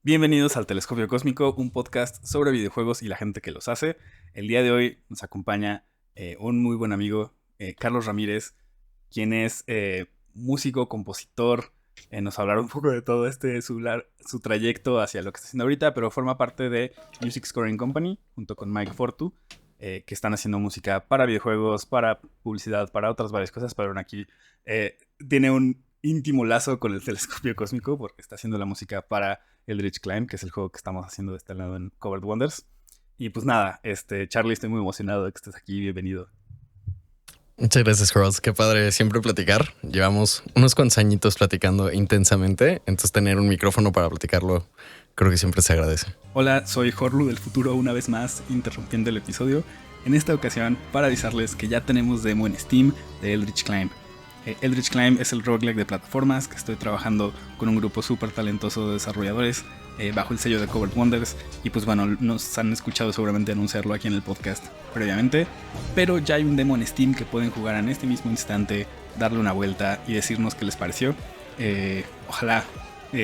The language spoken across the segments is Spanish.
Bienvenidos al Telescopio Cósmico, un podcast sobre videojuegos y la gente que los hace. El día de hoy nos acompaña un muy buen amigo, Carlos Ramírez, quien es músico, compositor. Nos hablará un poco de todo su trayecto hacia lo que está haciendo ahorita, pero forma parte de Music Scoring Company, junto con Mike Fortu, que están haciendo música para videojuegos, para publicidad, para otras varias cosas, pero bueno, aquí tiene un íntimo lazo con el Telescopio Cósmico porque está haciendo la música para Eldritch Climb, que es el juego que estamos haciendo de este lado en Covered Wonders. Y pues nada, Charlie, estoy muy emocionado de que estés aquí, bienvenido. Muchas gracias, Cross. Qué padre siempre platicar. Llevamos unos cuantos añitos platicando intensamente, entonces tener un micrófono para platicarlo creo que siempre se agradece. Hola, soy Horlu del futuro, una vez más interrumpiendo el episodio. En esta ocasión, para avisarles que ya tenemos demo en Steam de Eldritch Climb. Eldritch Climb es el roguelike de plataformas que estoy trabajando con un grupo súper talentoso de desarrolladores bajo el sello de Covered Wonders. Y pues bueno, nos han escuchado seguramente anunciarlo aquí en el podcast previamente. Pero ya hay un demo en Steam que pueden jugar en este mismo instante, darle una vuelta y decirnos qué les pareció. Ojalá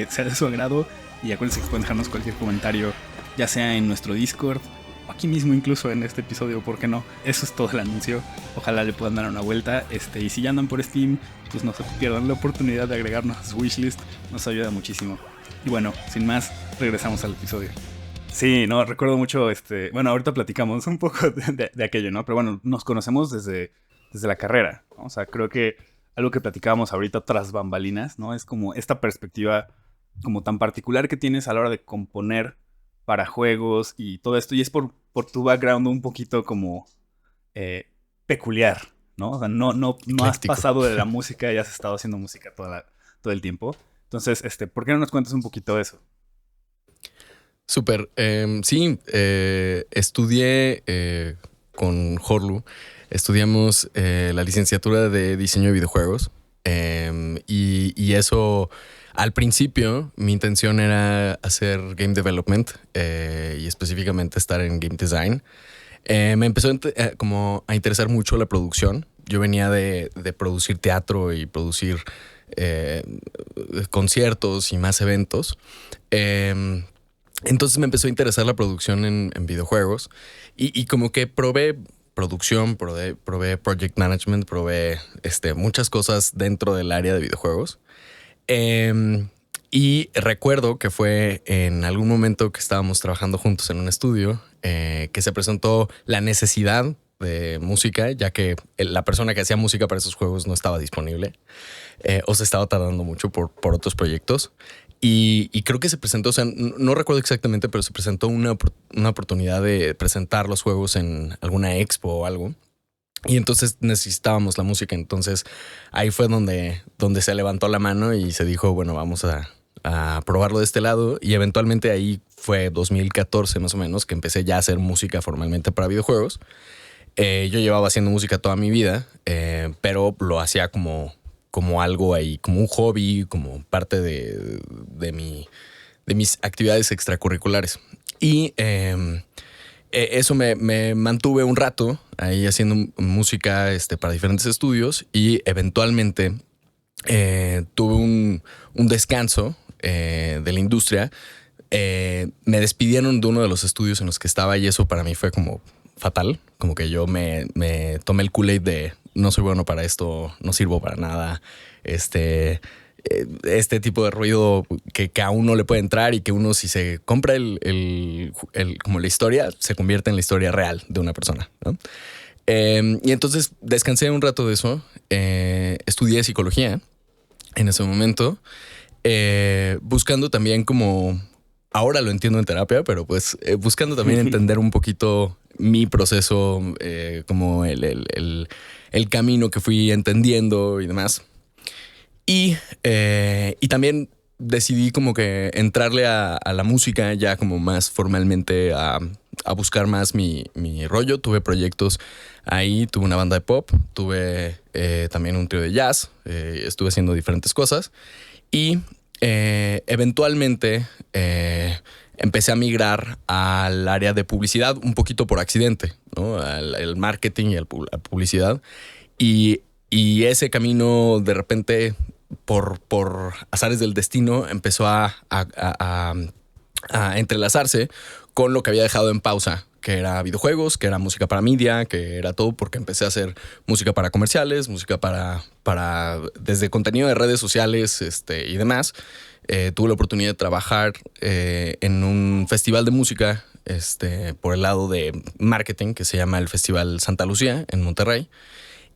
sea de su agrado. Y acuérdense que pueden dejarnos cualquier comentario, ya sea en nuestro Discord o aquí mismo incluso en este episodio, ¿por qué no? Eso es todo el anuncio. Ojalá le puedan dar una vuelta. Y si ya andan por Steam, pues no se pierdan la oportunidad de agregarnos a su wishlist. Nos ayuda muchísimo. Y bueno, sin más, regresamos al episodio. Sí, no, recuerdo mucho, bueno, ahorita platicamos un poco de aquello, ¿no? Pero bueno, nos conocemos desde la carrera, ¿no? O sea, creo que algo que platicábamos ahorita tras bambalinas, ¿no? Es como esta perspectiva como tan particular que tienes a la hora de componer para juegos y todo esto. Y es por tu background un poquito como eh, peculiar, ¿no? O sea, no has Ecléctico. pasado de la música y has estado haciendo música todo el tiempo. Entonces, ¿por qué no nos cuentas un poquito de eso? Súper. Sí, estudié con Horlu. Estudiamos la licenciatura de diseño de videojuegos. Y eso, al principio, mi intención era hacer game development y específicamente estar en game design. Me empezó como a interesar mucho la producción. Yo venía de producir teatro y producir eh, conciertos y más eventos. Entonces me empezó a interesar la producción en videojuegos y como que probé producción, probé project management, probé muchas cosas dentro del área de videojuegos. Y recuerdo que fue en algún momento que estábamos trabajando juntos en un estudio que se presentó la necesidad de música, ya que la persona que hacía música para esos juegos no estaba disponible o se estaba tardando mucho por otros proyectos. Y creo que se presentó, o sea, no recuerdo exactamente, pero se presentó una oportunidad de presentar los juegos en alguna expo o algo. Y entonces necesitábamos la música. Entonces ahí fue donde se levantó la mano y se dijo, bueno, vamos a probarlo de este lado. Y eventualmente ahí fue 2014 más o menos que empecé ya a hacer música formalmente para videojuegos. Yo llevaba haciendo música toda mi vida, pero lo hacía como algo ahí, como un hobby, como parte de mis actividades extracurriculares. Y eso me mantuve un rato ahí haciendo música para diferentes estudios y eventualmente tuve un descanso de la industria. Me despidieron de uno de los estudios en los que estaba y eso para mí fue como fatal. Como que yo me tomé el Kool-Aid de no soy bueno para esto, no sirvo para nada. Este tipo de ruido que a uno le puede entrar y que uno si se compra como la historia, se convierte en la historia real de una persona, ¿no? Y entonces descansé un rato de eso. Estudié psicología en ese momento, buscando también como, ahora lo entiendo en terapia, pero pues buscando también entender un poquito mi proceso, como el camino que fui entendiendo y demás. Y también decidí como que entrarle a la música ya como más formalmente a buscar más mi rollo. Tuve proyectos ahí, tuve una banda de pop, tuve también un trío de jazz, estuve haciendo diferentes cosas y eventualmente empecé a migrar al área de publicidad un poquito por accidente, ¿no? Al marketing y a la publicidad. Y ese camino de repente por azares del destino empezó a a entrelazarse con lo que había dejado en pausa, que era videojuegos, que era música para media, que era todo, porque empecé a hacer música para comerciales, música para desde contenido de redes sociales y demás. Tuve la oportunidad de trabajar en un festival de música por el lado de marketing que se llama el Festival Santa Lucía en Monterrey.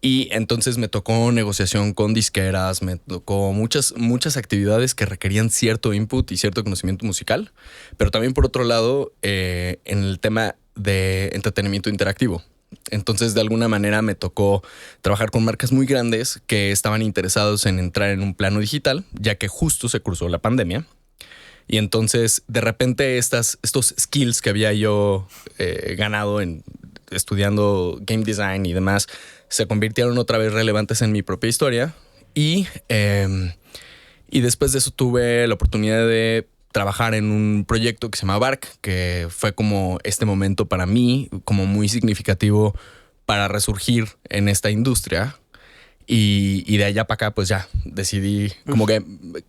Y entonces me tocó negociación con disqueras, me tocó muchas actividades que requerían cierto input y cierto conocimiento musical, pero también por otro lado en el tema de entretenimiento interactivo. Entonces de alguna manera me tocó trabajar con marcas muy grandes que estaban interesados en entrar en un plano digital, ya que justo se cruzó la pandemia. Y entonces de repente estos skills que había yo ganado estudiando game design y demás se convirtieron otra vez relevantes en mi propia historia. Y después de eso tuve la oportunidad de trabajar en un proyecto que se llama Bark, que fue como este momento para mí, como muy significativo para resurgir en esta industria. Y de allá para acá, pues ya decidí, como que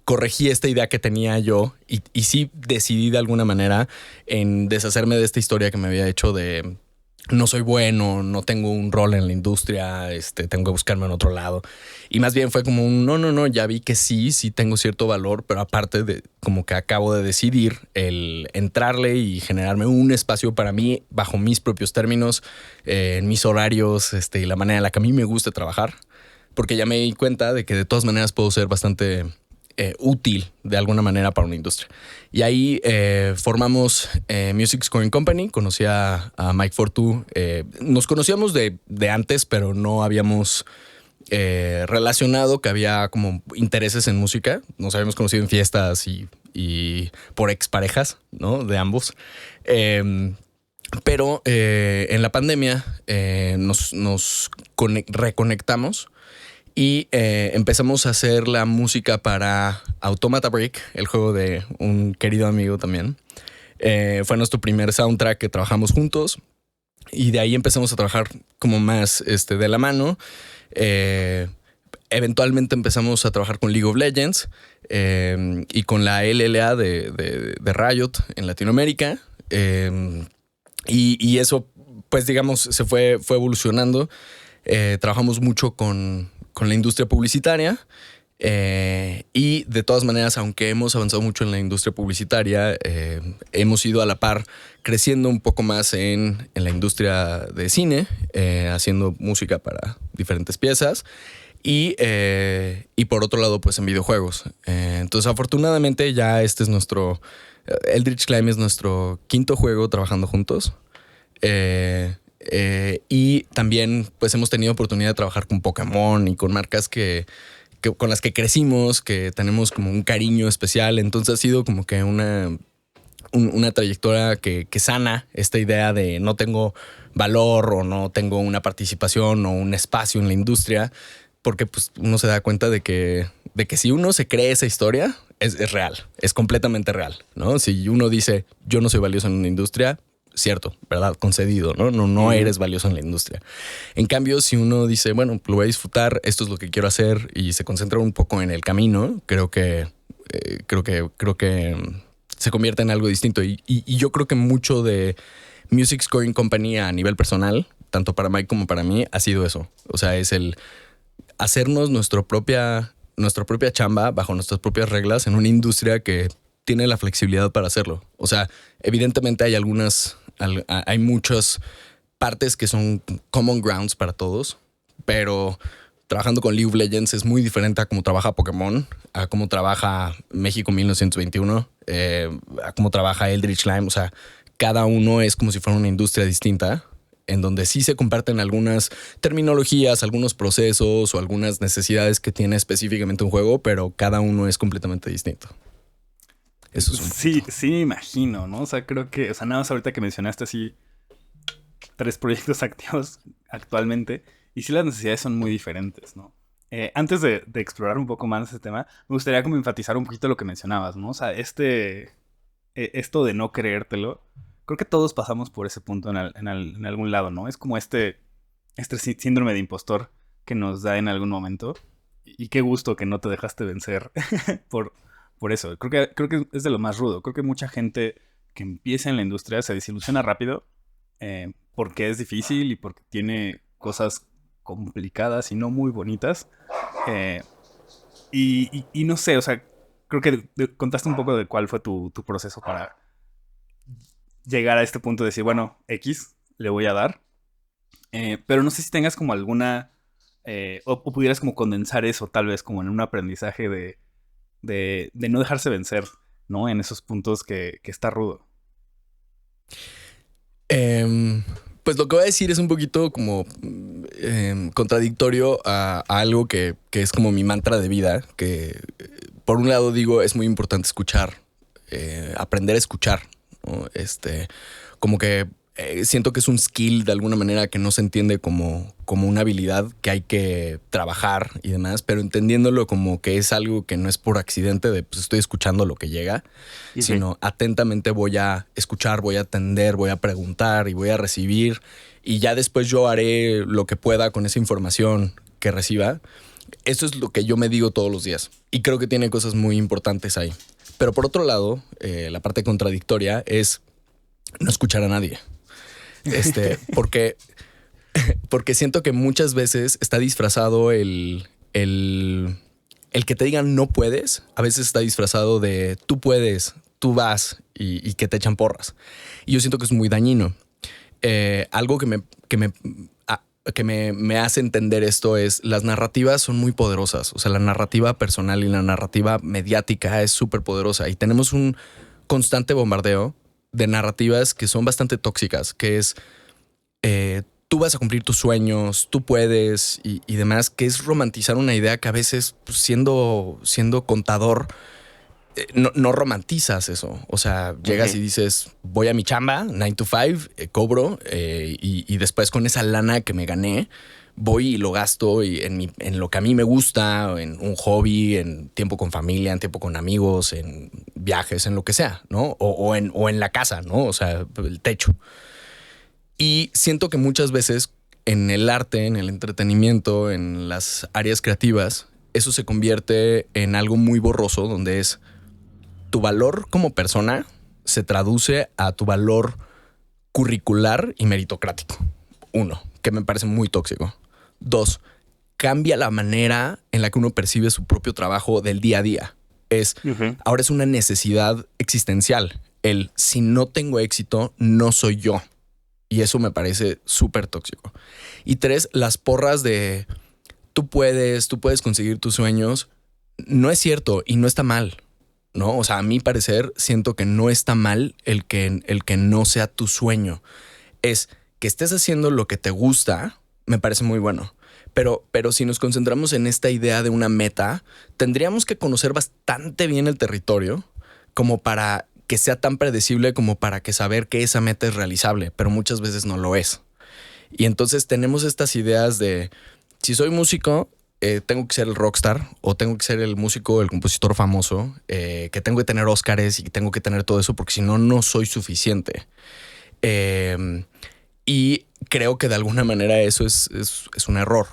corregí esta idea que tenía yo y sí decidí de alguna manera en deshacerme de esta historia que me había hecho de no soy bueno, no tengo un rol en la industria, tengo que buscarme en otro lado. Y más bien fue como un no, ya vi que sí tengo cierto valor, pero aparte de como que acabo de decidir el entrarle y generarme un espacio para mí bajo mis propios términos, en mis horarios, y la manera en la que a mí me gusta trabajar. Porque ya me di cuenta de que de todas maneras puedo ser bastante útil de alguna manera para una industria. Y ahí formamos Music Scoring Company. Conocí a Mike Fortu. Nos conocíamos de antes, pero no habíamos relacionado que había como intereses en música. Nos habíamos conocido en fiestas y por exparejas, ¿no? De ambos. Pero en la pandemia nos reconectamos y empezamos a hacer la música para Automata Break, el juego de un querido amigo también. Fue nuestro primer soundtrack que trabajamos juntos y de ahí empezamos a trabajar como más de la mano. Eventualmente empezamos a trabajar con League of Legends y con la LLA de Riot en Latinoamérica. Y eso, pues digamos, se fue evolucionando. Trabajamos mucho con la industria publicitaria y de todas maneras, aunque hemos avanzado mucho en la industria publicitaria, hemos ido a la par creciendo un poco más en la industria de cine, haciendo música para diferentes piezas y por otro lado, pues en videojuegos. Entonces, afortunadamente ya este es nuestro... Eldritch Climb es nuestro quinto juego trabajando juntos. Y también pues hemos tenido oportunidad de trabajar con Pokémon y con marcas con las que crecimos, que tenemos como un cariño especial. Entonces ha sido como que una trayectoria que sana esta idea de no tengo valor o no tengo una participación o un espacio en la industria, porque pues uno se da cuenta de que si uno se cree esa historia, es real, es completamente real, ¿no? Si uno dice yo no soy valioso en una industria, cierto, ¿verdad? Concedido, ¿no? No eres valioso en la industria. En cambio, si uno dice, bueno, lo voy a disfrutar, esto es lo que quiero hacer y se concentra un poco en el camino, creo que se convierte en algo distinto. Y yo creo que mucho de Music Scoring Company a nivel personal, tanto para Mike como para mí, ha sido eso. O sea, es el hacernos nuestra propia chamba bajo nuestras propias reglas en una industria que tiene la flexibilidad para hacerlo. O sea, evidentemente hay muchas partes que son common grounds para todos, pero trabajando con League of Legends es muy diferente a cómo trabaja Pokémon, a cómo trabaja México 1921, a cómo trabaja Eldritch Climb. O sea, cada uno es como si fuera una industria distinta, en donde sí se comparten algunas terminologías, algunos procesos o algunas necesidades que tiene específicamente un juego, pero cada uno es completamente distinto. Eso es sí me imagino, ¿no? O sea, creo que, nada más ahorita que mencionaste así 3 proyectos activos actualmente, y sí las necesidades son muy diferentes, ¿no? Antes de explorar un poco más ese tema, me gustaría como enfatizar un poquito lo que mencionabas, ¿no? O sea, esto de no creértelo, creo que todos pasamos por ese punto en algún lado, ¿no? Es como este síndrome de impostor que nos da en algún momento, y qué gusto que no te dejaste vencer por eso. Creo que es de lo más rudo. Creo que mucha gente que empieza en la industria se desilusiona rápido porque es difícil y porque tiene cosas complicadas y no muy bonitas. Eh, y no sé, o sea, creo que contaste un poco de cuál fue tu proceso para llegar a este punto de decir, bueno, X le voy a dar. Pero no sé si tengas como alguna, o pudieras como condensar eso tal vez como en un aprendizaje de no dejarse vencer, ¿no? En esos puntos que está rudo. Em, pues lo que voy a decir es un poquito como contradictorio a algo que es como mi mantra de vida, que por un lado digo es muy importante escuchar, aprender a escuchar, ¿no? Como que siento que es un skill de alguna manera que no se entiende como una habilidad que hay que trabajar y demás, pero entendiéndolo como que es algo que no es por accidente de pues estoy escuchando lo que llega, sino atentamente voy a escuchar, voy a atender, voy a preguntar y voy a recibir y ya después yo haré lo que pueda con esa información que reciba. Eso es lo que yo me digo todos los días y creo que tiene cosas muy importantes ahí. Pero por otro lado, la parte contradictoria es no escuchar a nadie. Porque, porque siento que muchas veces está disfrazado el que te digan no puedes, a veces está disfrazado de tú puedes, tú vas y que te echan porras. Y yo siento que es muy dañino. Algo que me hace entender esto es las narrativas son muy poderosas. O sea, la narrativa personal y la narrativa mediática es súper poderosa y tenemos un constante bombardeo de narrativas que son bastante tóxicas, que es tú vas a cumplir tus sueños, tú puedes y demás, que es romantizar una idea que a veces pues, siendo contador no romantizas eso. O sea, llegas y dices, voy a mi chamba, 9 to 5, cobro y después con esa lana que me gané, voy y lo gasto en lo que a mí me gusta, en un hobby, en tiempo con familia, en tiempo con amigos, en viajes, en lo que sea, ¿no? O en la casa, ¿no? O sea, el techo. Y siento que muchas veces en el arte, en el entretenimiento, en las áreas creativas, eso se convierte en algo muy borroso, donde es tu valor como persona se traduce a tu valor curricular y meritocrático. Uno, que me parece muy tóxico. Dos, cambia la manera en la que uno percibe su propio trabajo del día a día. Ahora es una necesidad existencial. Si no tengo éxito, no soy yo. Y eso me parece súper tóxico. Y tres, las porras de tú puedes conseguir tus sueños. No es cierto y no está mal, ¿no? O sea, a mi parecer, siento que no está mal el que no sea tu sueño. Es que estés haciendo lo que te gusta, me parece muy bueno. Pero si nos concentramos en esta idea de una meta, tendríamos que conocer bastante bien el territorio como para que sea tan predecible como para que saber que esa meta es realizable, pero muchas veces no lo es. Y entonces tenemos estas ideas de si soy músico, tengo que ser el rockstar o tengo que ser el músico, el compositor famoso, que tengo que tener Óscares y tengo que tener todo eso porque si no, no soy suficiente. Y creo que de alguna manera eso es un error.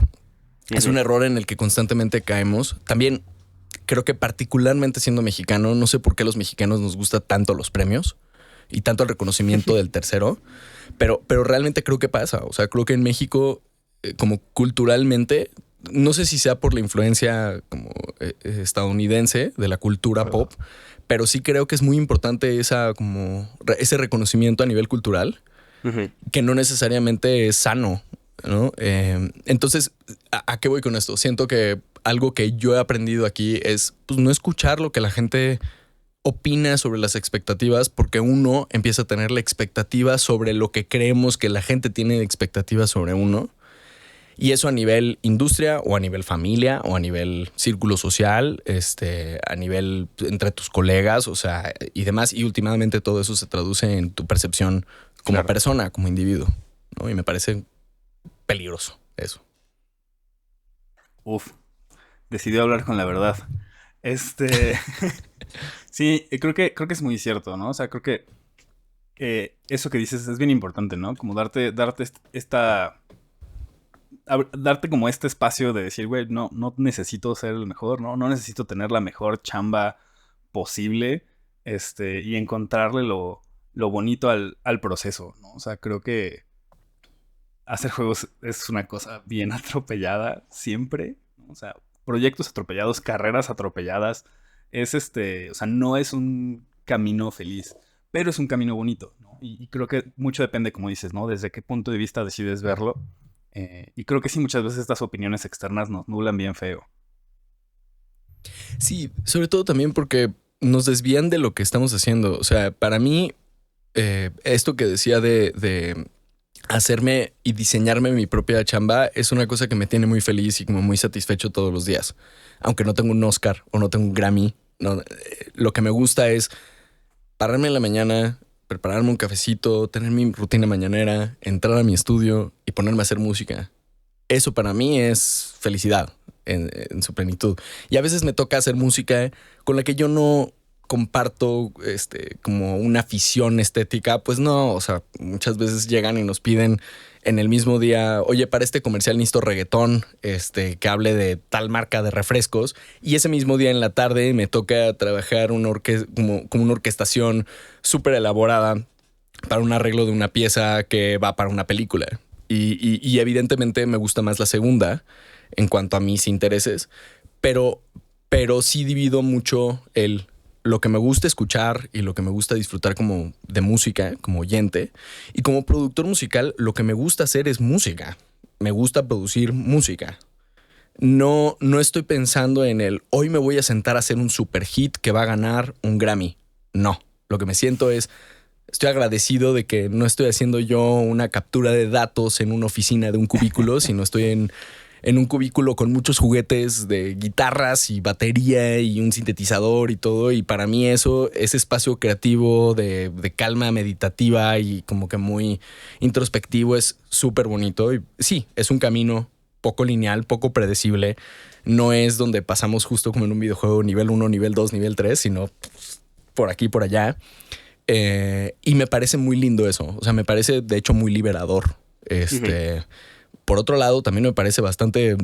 Es un error en el que constantemente caemos. También creo que particularmente siendo mexicano, no sé por qué a los mexicanos nos gusta tanto los premios y tanto el reconocimiento del tercero, pero realmente creo que pasa. O sea, creo que en México, como culturalmente, no sé si sea por la influencia como estadounidense de la cultura pop, pero sí creo que es muy importante ese reconocimiento a nivel cultural, que no necesariamente es sano, ¿no? Entonces, ¿a qué voy con esto? Siento que algo que yo he aprendido aquí es pues, no escuchar lo que la gente opina sobre las expectativas, porque uno empieza a tener la expectativa sobre lo que creemos que la gente tiene de expectativas sobre uno. Y eso a nivel industria o a nivel familia o a nivel círculo social, a nivel entre tus colegas, o sea, y demás. Y últimamente todo eso se traduce en tu percepción como persona, como individuo, ¿no? Y me parece peligroso eso. Uf, decidió hablar con la verdad. Sí, creo que es muy cierto, ¿no? O sea, creo que eso que dices es bien importante, ¿no? Como darte darte como este espacio de decir, güey, no necesito ser el mejor, ¿no? No necesito tener la mejor chamba posible, y encontrarle lo bonito al proceso, ¿no? O sea, creo que hacer juegos es una cosa bien atropellada siempre, ¿no? O sea, proyectos atropellados, carreras atropelladas, o sea, no es un camino feliz, pero es un camino bonito, ¿no? Y creo que mucho depende, como dices, ¿no? Desde qué punto de vista decides verlo. Y creo que sí, muchas veces estas opiniones externas nos nulan bien feo. Sí, sobre todo también porque nos desvían de lo que estamos haciendo. O sea, para mí, esto que decía de hacerme y diseñarme mi propia chamba es una cosa que me tiene muy feliz y como muy satisfecho todos los días. Aunque no tengo un Oscar o no tengo un Grammy, no, lo que me gusta es pararme en la mañana, prepararme un cafecito, tener mi rutina mañanera, entrar a mi estudio y ponerme a hacer música. Eso para mí es felicidad en su plenitud. Y a veces me toca hacer música con la que yo no comparto como una afición estética. Pues no, o sea, muchas veces llegan y nos piden en el mismo día, oye, para este comercial necesito reggaetón, que hable de tal marca de refrescos. Y ese mismo día en la tarde me toca trabajar como una orquestación súper elaborada para un arreglo de una pieza que va para una película. Y evidentemente me gusta más la segunda en cuanto a mis intereses, pero, pero sí divido mucho lo que me gusta escuchar y lo que me gusta disfrutar como de música, como oyente. Y como productor musical, lo que me gusta hacer es música. Me gusta producir música. No estoy pensando en hoy me voy a sentar a hacer un super hit que va a ganar un Grammy. No, lo que me siento es estoy agradecido de que no estoy haciendo yo una captura de datos en una oficina de un cubículo, sino estoy en un cubículo con muchos juguetes de guitarras y batería y un sintetizador y todo. Y para mí eso, ese espacio creativo de calma meditativa y como que muy introspectivo es súper bonito. Y sí, es un camino poco lineal, poco predecible. No es donde pasamos justo como en un videojuego nivel 1, nivel 2, nivel 3, sino por aquí, por allá. Y me parece muy lindo eso. O sea, me parece de hecho muy liberador. Por otro lado, también me parece bastante.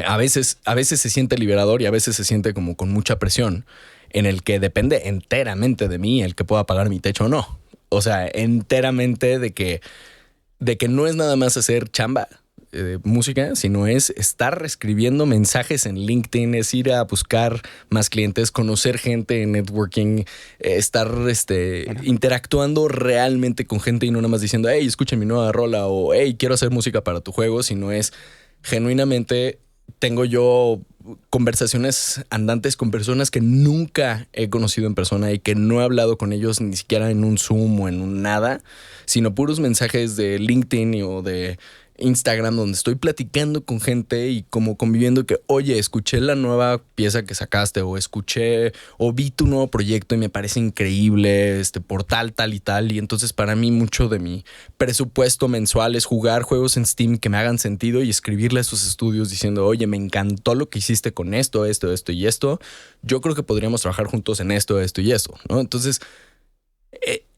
A veces se siente liberador y a veces se siente como con mucha presión, en el que depende enteramente de mí el que pueda pagar mi techo o no. O sea, enteramente de que no es nada más hacer chamba, música, sino es estar escribiendo mensajes en LinkedIn, es ir a buscar más clientes, conocer gente en networking, estar interactuando realmente con gente y no nada más diciendo, hey, escucha mi nueva rola o hey, quiero hacer música para tu juego, sino es genuinamente tengo yo conversaciones andantes con personas que nunca he conocido en persona y que no he hablado con ellos ni siquiera en un Zoom o en un nada, sino puros mensajes de LinkedIn o de Instagram donde estoy platicando con gente y como conviviendo que, oye, escuché la nueva pieza que sacaste o escuché o vi tu nuevo proyecto y me parece increíble, por tal y tal. Y entonces para mí mucho de mi presupuesto mensual es jugar juegos en Steam que me hagan sentido y escribirle a esos estudios diciendo, oye, me encantó lo que hiciste con esto y esto. Yo creo que podríamos trabajar juntos en esto y esto, ¿no? Entonces,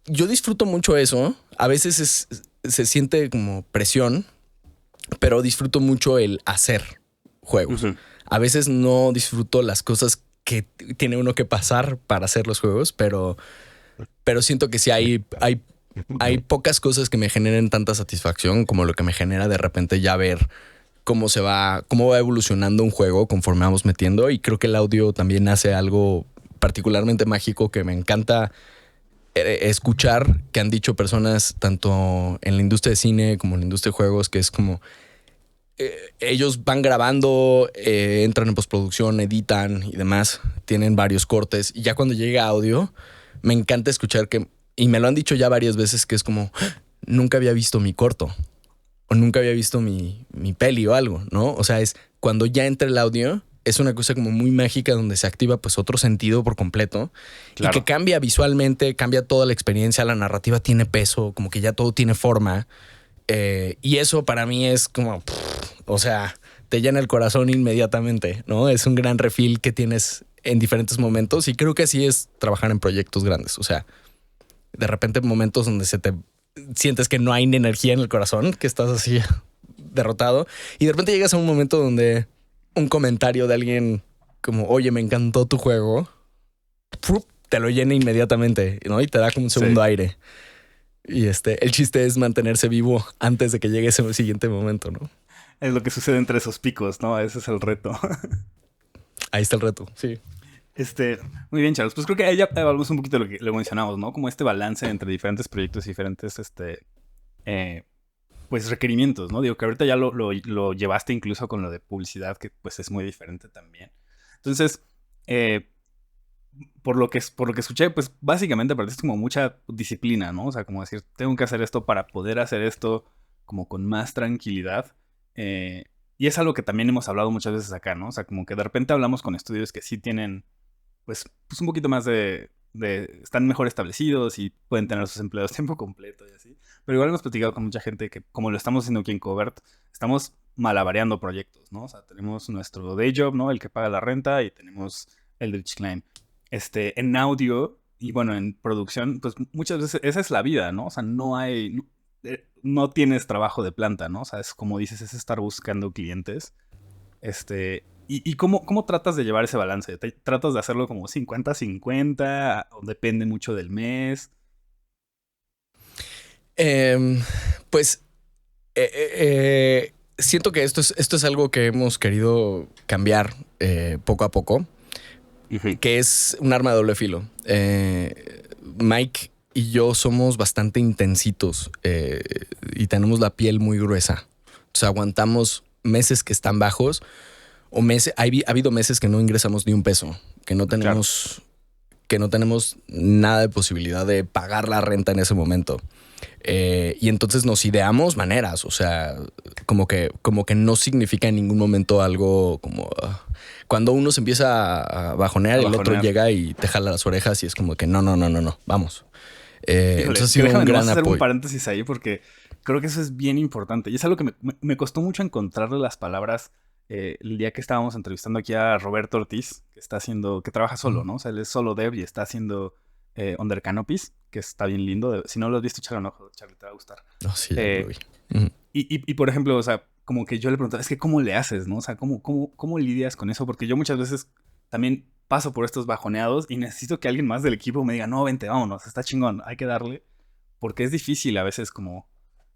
yo disfruto mucho eso. A veces se siente como presión, pero disfruto mucho el hacer juegos. Uh-huh. A veces no disfruto las cosas que tiene uno que pasar para hacer los juegos, pero siento que sí hay pocas cosas que me generen tanta satisfacción como lo que me genera de repente ya ver cómo va evolucionando un juego conforme vamos metiendo. Y creo que el audio también hace algo particularmente mágico que me encanta escuchar, que han dicho personas tanto en la industria de cine como en la industria de juegos, que es como ellos van grabando, entran en postproducción, editan y demás, tienen varios cortes y ya cuando llega audio me encanta escuchar y me lo han dicho ya varias veces, que es como nunca había visto mi corto o nunca había visto mi peli o algo, ¿no? O sea, es cuando ya entra el audio, es una cosa como muy mágica donde se activa pues otro sentido por completo. Claro. Y que cambia visualmente, cambia toda la experiencia, la narrativa tiene peso, como que ya todo tiene forma. Y eso para mí es como, o sea, te llena el corazón inmediatamente, ¿no? Es un gran refill que tienes en diferentes momentos y creo que así es trabajar en proyectos grandes. O sea, de repente momentos donde sientes que no hay ni energía en el corazón, que estás así derrotado y de repente llegas a un momento donde un comentario de alguien como, oye, me encantó tu juego, te lo llena inmediatamente, ¿no? Y te da como un segundo aire. Y el chiste es mantenerse vivo antes de que llegue ese siguiente momento, ¿no? Es lo que sucede entre esos picos, ¿no? Ese es el reto. Ahí está el reto, sí. Muy bien, Charles. Pues creo que ahí ya hablamos un poquito de lo que lo mencionamos, ¿no? Como este balance entre diferentes proyectos y diferentes, pues requerimientos, ¿no? Digo que ahorita ya lo llevaste incluso con lo de publicidad, que pues es muy diferente también. Entonces, por lo que escuché, pues básicamente partiste como mucha disciplina, ¿no? O sea, como decir, tengo que hacer esto para poder hacer esto como con más tranquilidad. Y es algo que también hemos hablado muchas veces acá, ¿no? O sea, como que de repente hablamos con estudios que sí tienen, pues un poquito más están mejor establecidos y pueden tener a sus empleados tiempo completo y así. Pero igual hemos platicado con mucha gente que, como lo estamos haciendo aquí en Covert, estamos malabareando proyectos, ¿no? O sea, tenemos nuestro day job, ¿no? El que paga la renta, y tenemos el Rich Climb. En audio y bueno, en producción, pues muchas veces esa es la vida, ¿no? O sea, no tienes trabajo de planta, ¿no? O sea, es como dices, es estar buscando clientes. ¿Y cómo tratas de llevar ese balance? ¿Tratas de hacerlo como 50-50? ¿O depende mucho del mes? Pues siento que esto es algo que hemos querido cambiar poco a poco, que es un arma de doble filo. Mike y yo somos bastante intensitos y tenemos la piel muy gruesa. O sea, aguantamos meses que están bajos o ha habido meses que no ingresamos ni un peso, que no tenemos, que no tenemos nada de posibilidad de pagar la renta en ese momento. Y entonces nos ideamos maneras, o sea, como que no significa en ningún momento algo como cuando uno se empieza a bajonear, el otro llega y te jala las orejas y es como que no, vamos. Entonces ha sido un gran hacer apoyo. Un paréntesis ahí porque creo que eso es bien importante y es algo que me costó mucho encontrarle las palabras el día que estábamos entrevistando aquí a Roberto Ortiz, que trabaja solo, ¿no? O sea, él es solo dev y está haciendo Under Canopies, que está bien lindo. Si no lo has visto, échale un ojo, Charlie, te va a gustar. No, sí, ya lo vi. Y por ejemplo, o sea, como que yo le preguntaba, es que ¿cómo le haces, no? O sea, ¿cómo lidias con eso? Porque yo muchas veces también paso por estos bajoneados y necesito que alguien más del equipo me diga, no, vente, vámonos, está chingón, hay que darle. Porque es difícil a veces como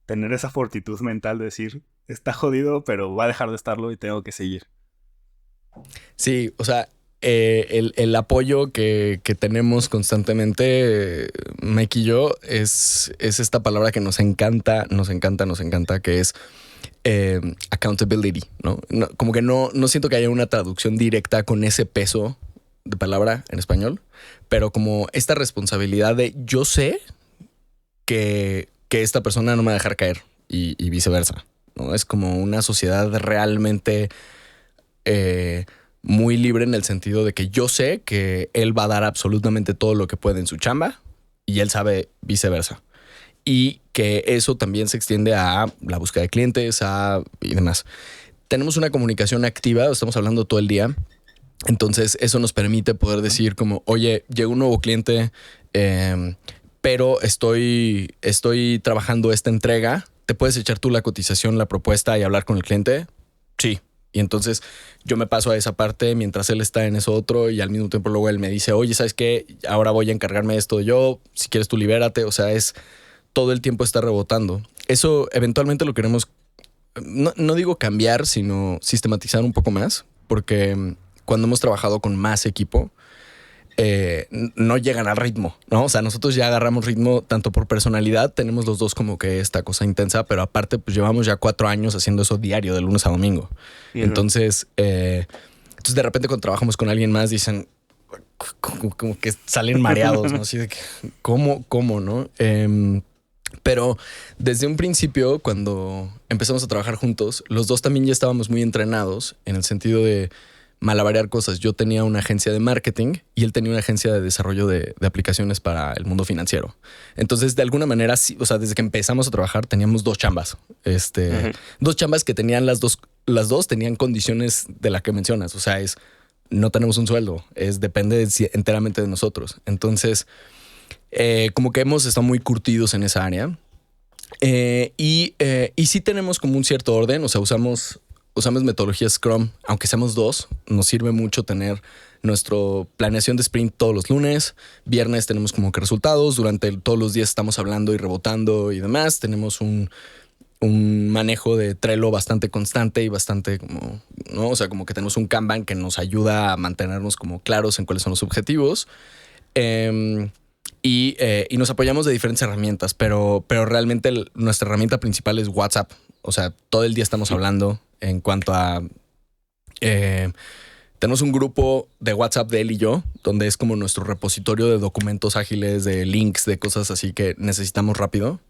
tener esa fortitud mental de decir, está jodido, pero va a dejar de estarlo y tengo que seguir. Sí, o sea, el apoyo que tenemos constantemente, Mike y yo, es esta palabra que nos encanta, que es accountability, ¿no? Como que no siento que haya una traducción directa con ese peso de palabra en español, pero como esta responsabilidad de yo sé que esta persona no me va a dejar caer y viceversa, ¿no? Es como una sociedad realmente muy libre en el sentido de que yo sé que él va a dar absolutamente todo lo que puede en su chamba y él sabe viceversa. Y que eso también se extiende a la búsqueda de clientes y demás. Tenemos una comunicación activa, estamos hablando todo el día. Entonces eso nos permite poder decir como, oye, llegó un nuevo cliente, pero estoy trabajando esta entrega. ¿Te puedes echar tú la cotización, la propuesta y hablar con el cliente? Sí. Y entonces yo me paso a esa parte mientras él está en eso otro y al mismo tiempo luego él me dice, oye, ¿sabes qué? Ahora voy a encargarme de esto yo. Si quieres tú libérate. O sea, es todo el tiempo está rebotando. Eso eventualmente lo queremos, no digo cambiar, sino sistematizar un poco más, porque cuando hemos trabajado con más equipo, no llegan al ritmo, ¿no? O sea, nosotros ya agarramos ritmo tanto por personalidad, tenemos los dos como que esta cosa intensa, pero aparte pues llevamos ya 4 años haciendo eso diario de lunes a domingo. Entonces de repente cuando trabajamos con alguien más dicen como que salen mareados, ¿no? Así de que, ¿cómo, no? Pero desde un principio, cuando empezamos a trabajar juntos, los dos también ya estábamos muy entrenados en el sentido de malabarear cosas. Yo tenía una agencia de marketing y él tenía una agencia de desarrollo de aplicaciones para el mundo financiero. Entonces, de alguna manera, sí, o sea, desde que empezamos a trabajar teníamos 2 chambas. Dos chambas que tenían las dos tenían condiciones de la que mencionas. O sea, no tenemos un sueldo, depende enteramente de nosotros. Entonces, como que hemos estado muy curtidos en esa área. Y sí tenemos como un cierto orden, o sea, usamos usamos metodología Scrum, aunque seamos 2, nos sirve mucho tener nuestra planeación de sprint todos los lunes. Viernes tenemos como que resultados. Durante todos los días estamos hablando y rebotando y demás. Tenemos un manejo de Trello bastante constante y bastante como, ¿no? O sea, como que tenemos un Kanban que nos ayuda a mantenernos como claros en cuáles son los objetivos. Y nos apoyamos de diferentes herramientas, pero realmente nuestra herramienta principal es WhatsApp. O sea, todo el día estamos hablando en cuanto a... tenemos un grupo de WhatsApp de él y yo, donde es como nuestro repositorio de documentos ágiles, de links, de cosas así que necesitamos rápido.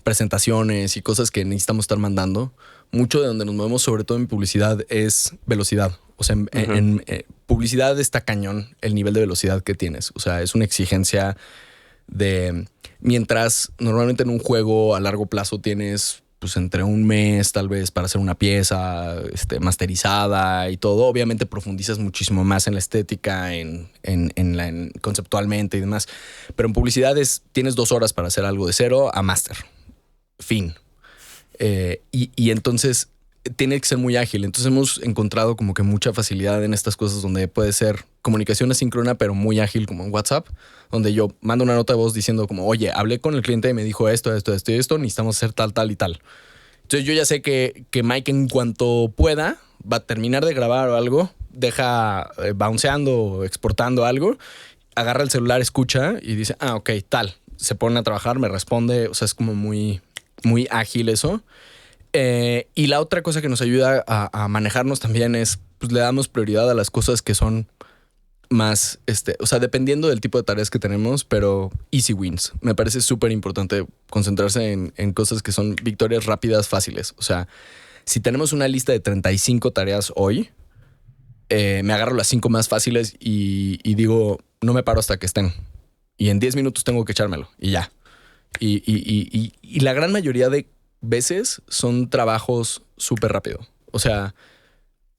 Presentaciones y cosas que necesitamos estar mandando. Mucho de donde nos movemos, sobre todo en publicidad, es velocidad. O sea, en publicidad está cañón el nivel de velocidad que tienes. O sea, es una exigencia de... Mientras normalmente en un juego a largo plazo tienes pues entre un mes tal vez para hacer una pieza masterizada y todo. Obviamente profundizas muchísimo más en la estética, en conceptualmente y demás. Pero en publicidad tienes 2 horas para hacer algo de cero a máster. Fin. Y entonces tiene que ser muy ágil. Entonces hemos encontrado como que mucha facilidad en estas cosas donde puede ser comunicación asíncrona, pero muy ágil, como en WhatsApp, donde yo mando una nota de voz diciendo como, oye, hablé con el cliente y me dijo esto, necesitamos hacer tal y tal. Entonces yo ya sé que Mike en cuanto pueda va a terminar de grabar o algo, deja bounceando o exportando algo, agarra el celular, escucha y dice, ok, tal. Se pone a trabajar, me responde, o sea, es como muy ágil eso. Y la otra cosa que nos ayuda a manejarnos también es, pues le damos prioridad a las cosas que son más, o sea, dependiendo del tipo de tareas que tenemos, pero easy wins. Me parece súper importante concentrarse en cosas que son victorias rápidas, fáciles. O sea, si tenemos una lista de 35 tareas hoy, me agarro las 5 más fáciles y digo, no me paro hasta que estén. Y en 10 minutos tengo que echármelo y ya. Y la gran mayoría de veces son trabajos súper rápido. O sea,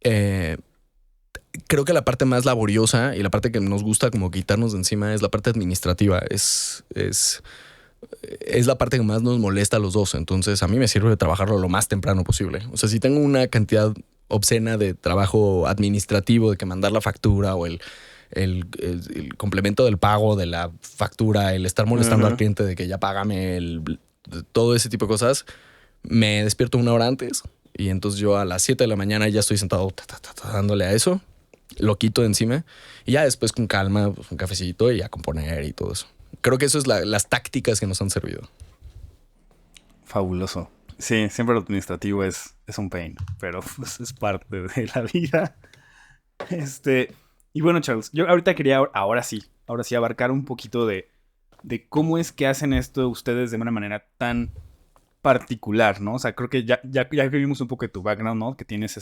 creo que la parte más laboriosa y la parte que nos gusta como quitarnos de encima es la parte administrativa. Es la parte que más nos molesta a los dos. Entonces a mí me sirve de trabajarlo lo más temprano posible. O sea, si tengo una cantidad obscena de trabajo administrativo, de que mandar la factura o el complemento del pago de la factura, el estar molestando al cliente de que ya págame, todo ese tipo de cosas, me despierto 1 hora antes y entonces yo a las 7 de la mañana ya estoy sentado dándole a eso, lo quito de encima y ya después con calma, pues, un cafecito y a componer y todo eso. Creo que eso es las tácticas que nos han servido. Fabuloso. Sí, siempre lo administrativo es un pain, pero pues, es parte de la vida. Y bueno, Charles, yo ahorita quería, ahora sí, abarcar un poquito de cómo es que hacen esto ustedes de una manera tan particular, ¿no? O sea, creo que ya vimos un poco de tu background, ¿no? Que tienes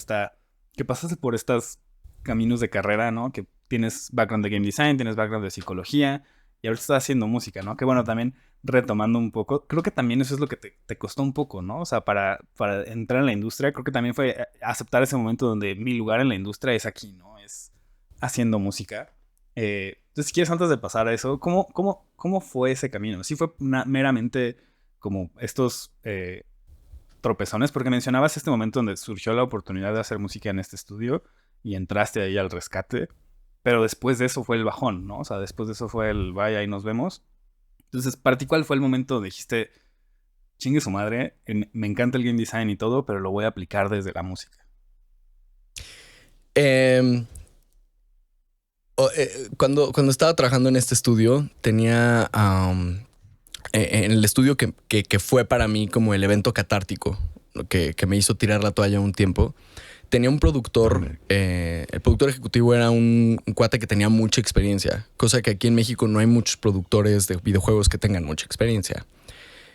que pasaste por estos caminos de carrera, ¿no? Que tienes background de game design, tienes background de psicología y ahorita estás haciendo música, ¿no? Que bueno, también retomando un poco, creo que también eso es lo que te costó un poco, ¿no? O sea, para entrar en la industria, creo que también fue aceptar ese momento donde mi lugar en la industria es aquí, ¿no? Es haciendo música. Entonces, si quieres, antes de pasar a eso, ¿cómo fue ese camino? ¿Sí fue meramente como estos tropezones? Porque mencionabas este momento donde surgió la oportunidad de hacer música en este estudio y entraste ahí al rescate, pero después de eso fue el bajón, ¿no? O sea, después de eso fue el vaya y nos vemos. Entonces, ¿para ti cuál fue el momento donde dijiste, chingue su madre, me encanta el game design y todo, pero lo voy a aplicar desde la música? Cuando estaba trabajando en este estudio, tenía en el estudio que fue para mí como el evento catártico, que me hizo tirar la toalla un tiempo. Tenía un productor, el productor ejecutivo era un cuate que tenía mucha experiencia, cosa que aquí en México no hay muchos productores de videojuegos que tengan mucha experiencia.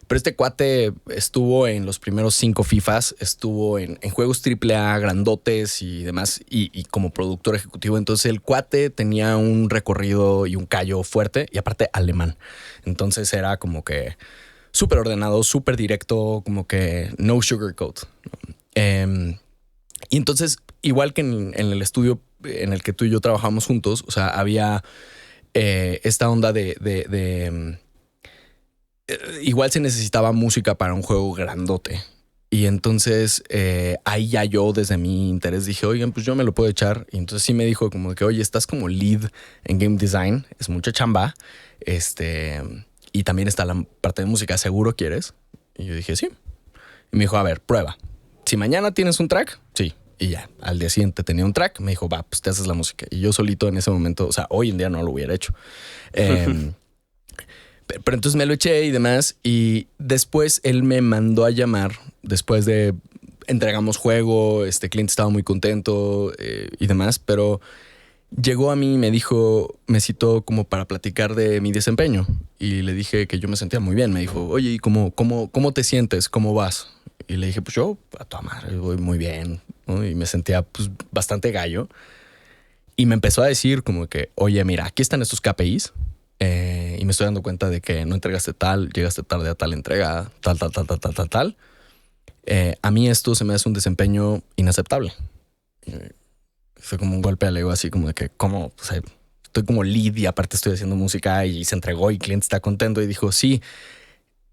Pero este cuate estuvo en los primeros 5 FIFAs, estuvo en juegos AAA grandotes y demás, y como productor ejecutivo. Entonces el cuate tenía un recorrido y un callo fuerte, y aparte alemán. Entonces era como que súper ordenado, súper directo, como que no sugarcoat. Y entonces, igual que en el estudio en el que tú y yo trabajamos juntos, o sea, había esta onda de igual se necesitaba música para un juego grandote. Y entonces ahí ya yo desde mi interés dije, oigan, pues yo me lo puedo echar. Y entonces sí me dijo como que, oye, estás como lead en game design, es mucha chamba. Y también está la parte de música, ¿seguro quieres? Y yo dije, sí. Y me dijo, a ver, prueba. Si mañana tienes un track, sí. Y ya, al día siguiente tenía un track, me dijo, va, pues te haces la música. Y yo solito en ese momento, o sea, hoy en día no lo hubiera hecho. Pero entonces me lo eché y demás. Y después él me mandó a llamar. Después de entregamos juego, cliente estaba muy contento y demás. Pero llegó a mí y me dijo, me citó como para platicar de mi desempeño. Y le dije que yo me sentía muy bien. Me dijo, oye, ¿y cómo te sientes? ¿Cómo vas? Y le dije, pues yo a toda madre, voy muy bien, ¿no? Y me sentía pues bastante gallo. Y me empezó a decir como que, oye, mira, aquí están estos KPIs. Y me estoy dando cuenta de que no entregaste tal, llegaste tarde a tal entrega, tal. A mí esto se me hace un desempeño inaceptable. Fue como un golpe al ego, así como de que, ¿cómo? O sea, estoy como lead y aparte estoy haciendo música y se entregó y cliente está contento. Y dijo, sí,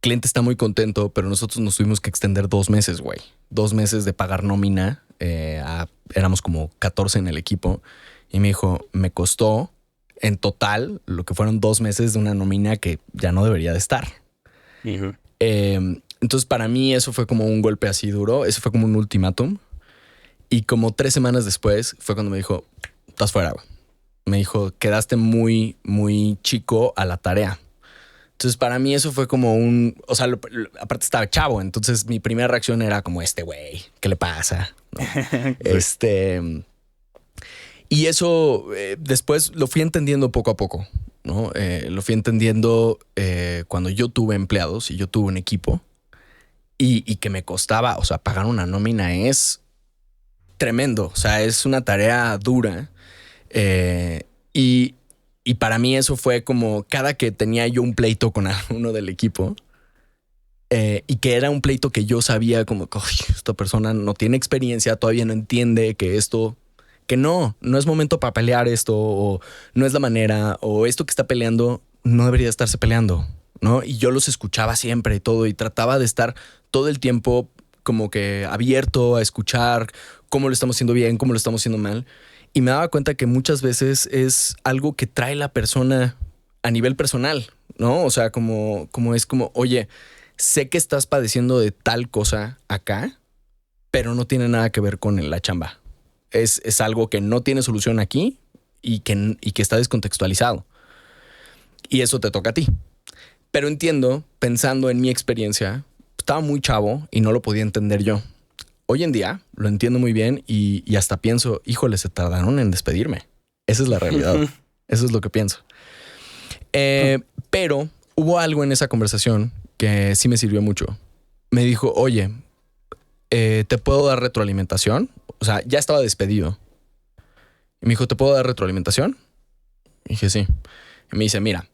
cliente está muy contento, pero nosotros nos tuvimos que extender 2 meses, güey. 2 meses de pagar nómina. Éramos como 14 en el equipo. Y me dijo, me costó en total lo que fueron 2 meses de una nómina que ya no debería de estar. Uh-huh. Entonces para mí eso fue como un golpe así duro. Eso fue como un ultimátum. Y como 3 semanas después fue cuando me dijo, estás fuera, güey. Me dijo, quedaste muy, muy chico a la tarea. Entonces para mí eso fue como un... O sea, aparte estaba chavo. Entonces mi primera reacción era como, güey, ¿qué le pasa? ¿No? Y eso después lo fui entendiendo poco a poco, ¿no? Lo fui entendiendo cuando yo tuve empleados y yo tuve un equipo y que me costaba, o sea, pagar una nómina es tremendo. O sea, es una tarea dura. Y para mí eso fue como cada que tenía yo un pleito con uno del equipo y que era un pleito que yo sabía como que esta persona no tiene experiencia, todavía no entiende que esto... Que no es momento para pelear esto, o no es la manera, o esto que está peleando no debería estarse peleando, ¿no? Y yo los escuchaba siempre y todo, y trataba de estar todo el tiempo como que abierto a escuchar cómo lo estamos haciendo bien, cómo lo estamos haciendo mal. Y me daba cuenta que muchas veces es algo que trae la persona a nivel personal, ¿no? O sea, como es como, oye, sé que estás padeciendo de tal cosa acá, pero no tiene nada que ver con la chamba. Es algo que no tiene solución aquí y que está descontextualizado. Y eso te toca a ti. Pero entiendo, pensando en mi experiencia, estaba muy chavo y no lo podía entender yo. Hoy en día lo entiendo muy bien y hasta pienso, híjole, se tardaron en despedirme. Esa es la realidad. Eso es lo que pienso. Pero hubo algo en esa conversación que sí me sirvió mucho. Me dijo, oye, ¿te puedo dar retroalimentación? O sea, ya estaba despedido. Y me dijo, ¿te puedo dar retroalimentación? Y dije, sí. Y me dice, mira,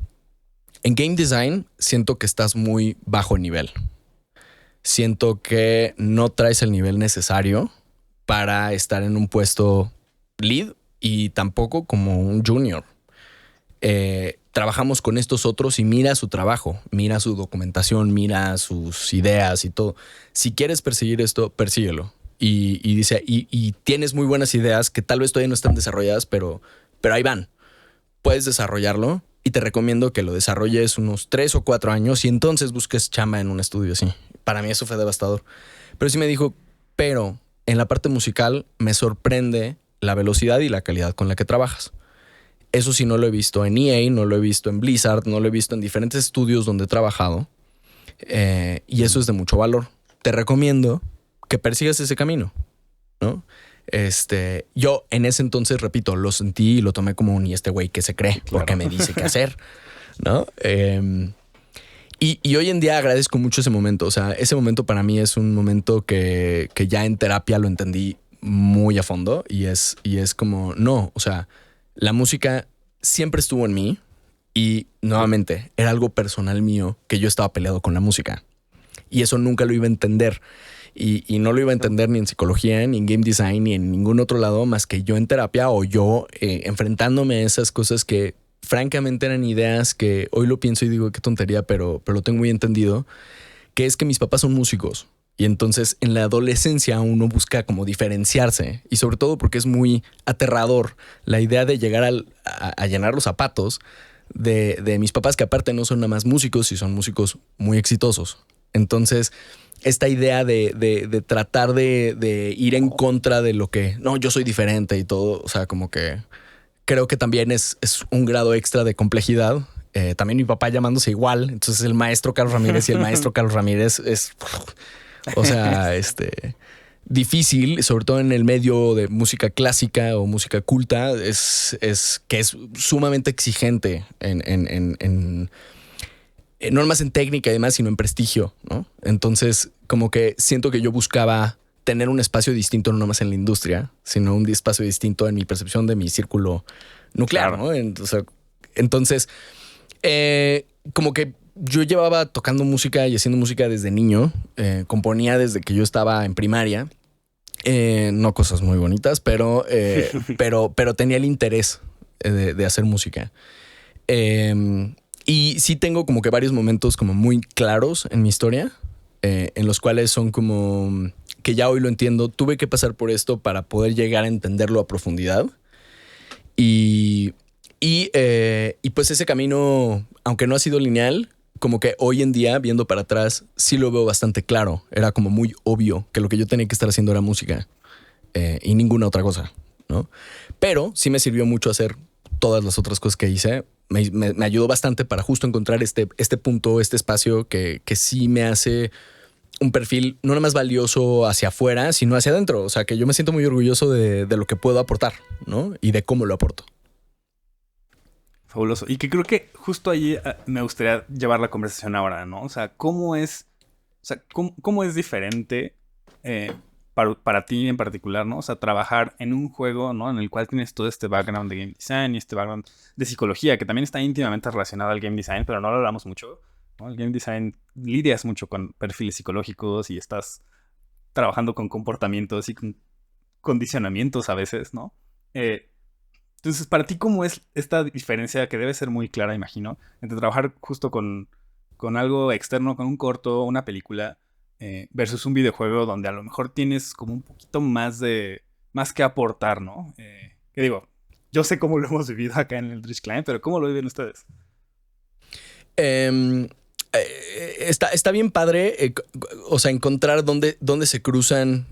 en game design siento que estás muy bajo nivel. Siento que no traes el nivel necesario para estar en un puesto lead y tampoco como un junior. Trabajamos con estos otros y mira su trabajo, mira su documentación, mira sus ideas y todo. Si quieres perseguir esto, persíguelo. Y dice, y tienes muy buenas ideas que tal vez todavía no están desarrolladas, pero ahí van. Puedes desarrollarlo y te recomiendo que lo desarrolles unos 3 o 4 años y entonces busques chamba en un estudio así. Para mí eso fue devastador. Pero sí me dijo, pero en la parte musical me sorprende la velocidad y la calidad con la que trabajas. Eso sí no lo he visto en EA, no lo he visto en Blizzard, no lo he visto en diferentes estudios donde he trabajado. Y eso es de mucho valor. Te recomiendo que persigas ese camino, ¿no? Yo en ese entonces, repito, lo sentí y lo tomé como un, y este güey que se cree, claro, porque me dice qué hacer, ¿no? Y hoy en día agradezco mucho ese momento. O sea, ese momento para mí es un momento que ya en terapia lo entendí muy a fondo y es como, no, o sea, la música siempre estuvo en mí y nuevamente era algo personal mío que yo estaba peleado con la música y eso nunca lo iba a entender. Y no lo iba a entender ni en psicología, ni en game design, ni en ningún otro lado más que yo en terapia o yo enfrentándome a esas cosas que francamente eran ideas que hoy lo pienso y digo qué tontería, pero lo tengo muy entendido, que es que mis papás son músicos Y entonces en la adolescencia uno busca como diferenciarse y sobre todo porque es muy aterrador la idea de llegar a llenar los zapatos de mis papás, que aparte no son nada más músicos y son músicos muy exitosos. Entonces esta idea de tratar de ir en contra de lo que, no, yo soy diferente y todo, o sea, como que creo que también es un grado extra de complejidad. También mi papá llamándose igual, entonces el maestro Carlos Ramírez y el maestro Carlos Ramírez es, o sea, difícil, sobre todo en el medio de música clásica o música culta, es que es sumamente exigente no nomás en técnica y demás, sino en prestigio, ¿no? Entonces, como que siento que yo buscaba tener un espacio distinto no nomás en la industria, sino un espacio distinto en mi percepción de mi círculo nuclear, claro, ¿no? Entonces, como que yo llevaba tocando música y haciendo música desde niño, componía desde que yo estaba en primaria, no cosas muy bonitas, pero tenía el interés de hacer música. Y sí tengo como que varios momentos como muy claros en mi historia, en los cuales son como que ya hoy lo entiendo, tuve que pasar por esto para poder llegar a entenderlo a profundidad. Y pues ese camino, aunque no ha sido lineal, como que hoy en día, viendo para atrás, sí lo veo bastante claro. Era como muy obvio que lo que yo tenía que estar haciendo era música y ninguna otra cosa, ¿no? Pero sí me sirvió mucho hacer todas las otras cosas que hice. Me ayudó bastante para justo encontrar este punto, este espacio que sí me hace un perfil no nada más valioso hacia afuera, sino hacia adentro. O sea, que yo me siento muy orgulloso de lo que puedo aportar, ¿no? Y de cómo lo aporto. Fabuloso. Y que creo que justo allí me gustaría llevar la conversación ahora, ¿no? O sea, ¿cómo es diferente para ti en particular, ¿no? O sea, trabajar en un juego, ¿no? En el cual tienes todo este background de game design y este background de psicología, que también está íntimamente relacionado al game design, pero no lo hablamos mucho, ¿no? El game design lidias mucho con perfiles psicológicos y estás trabajando con comportamientos y con condicionamientos a veces, ¿no? Entonces, para ti, ¿cómo es esta diferencia que debe ser muy clara, imagino, entre trabajar justo con algo externo, con un corto, una película, versus un videojuego donde a lo mejor tienes como un poquito más que aportar, ¿no? ¿Qué digo? Yo sé cómo lo hemos vivido acá en el Eldritch Climb, pero ¿cómo lo viven ustedes? Está bien padre, o sea, encontrar dónde se cruzan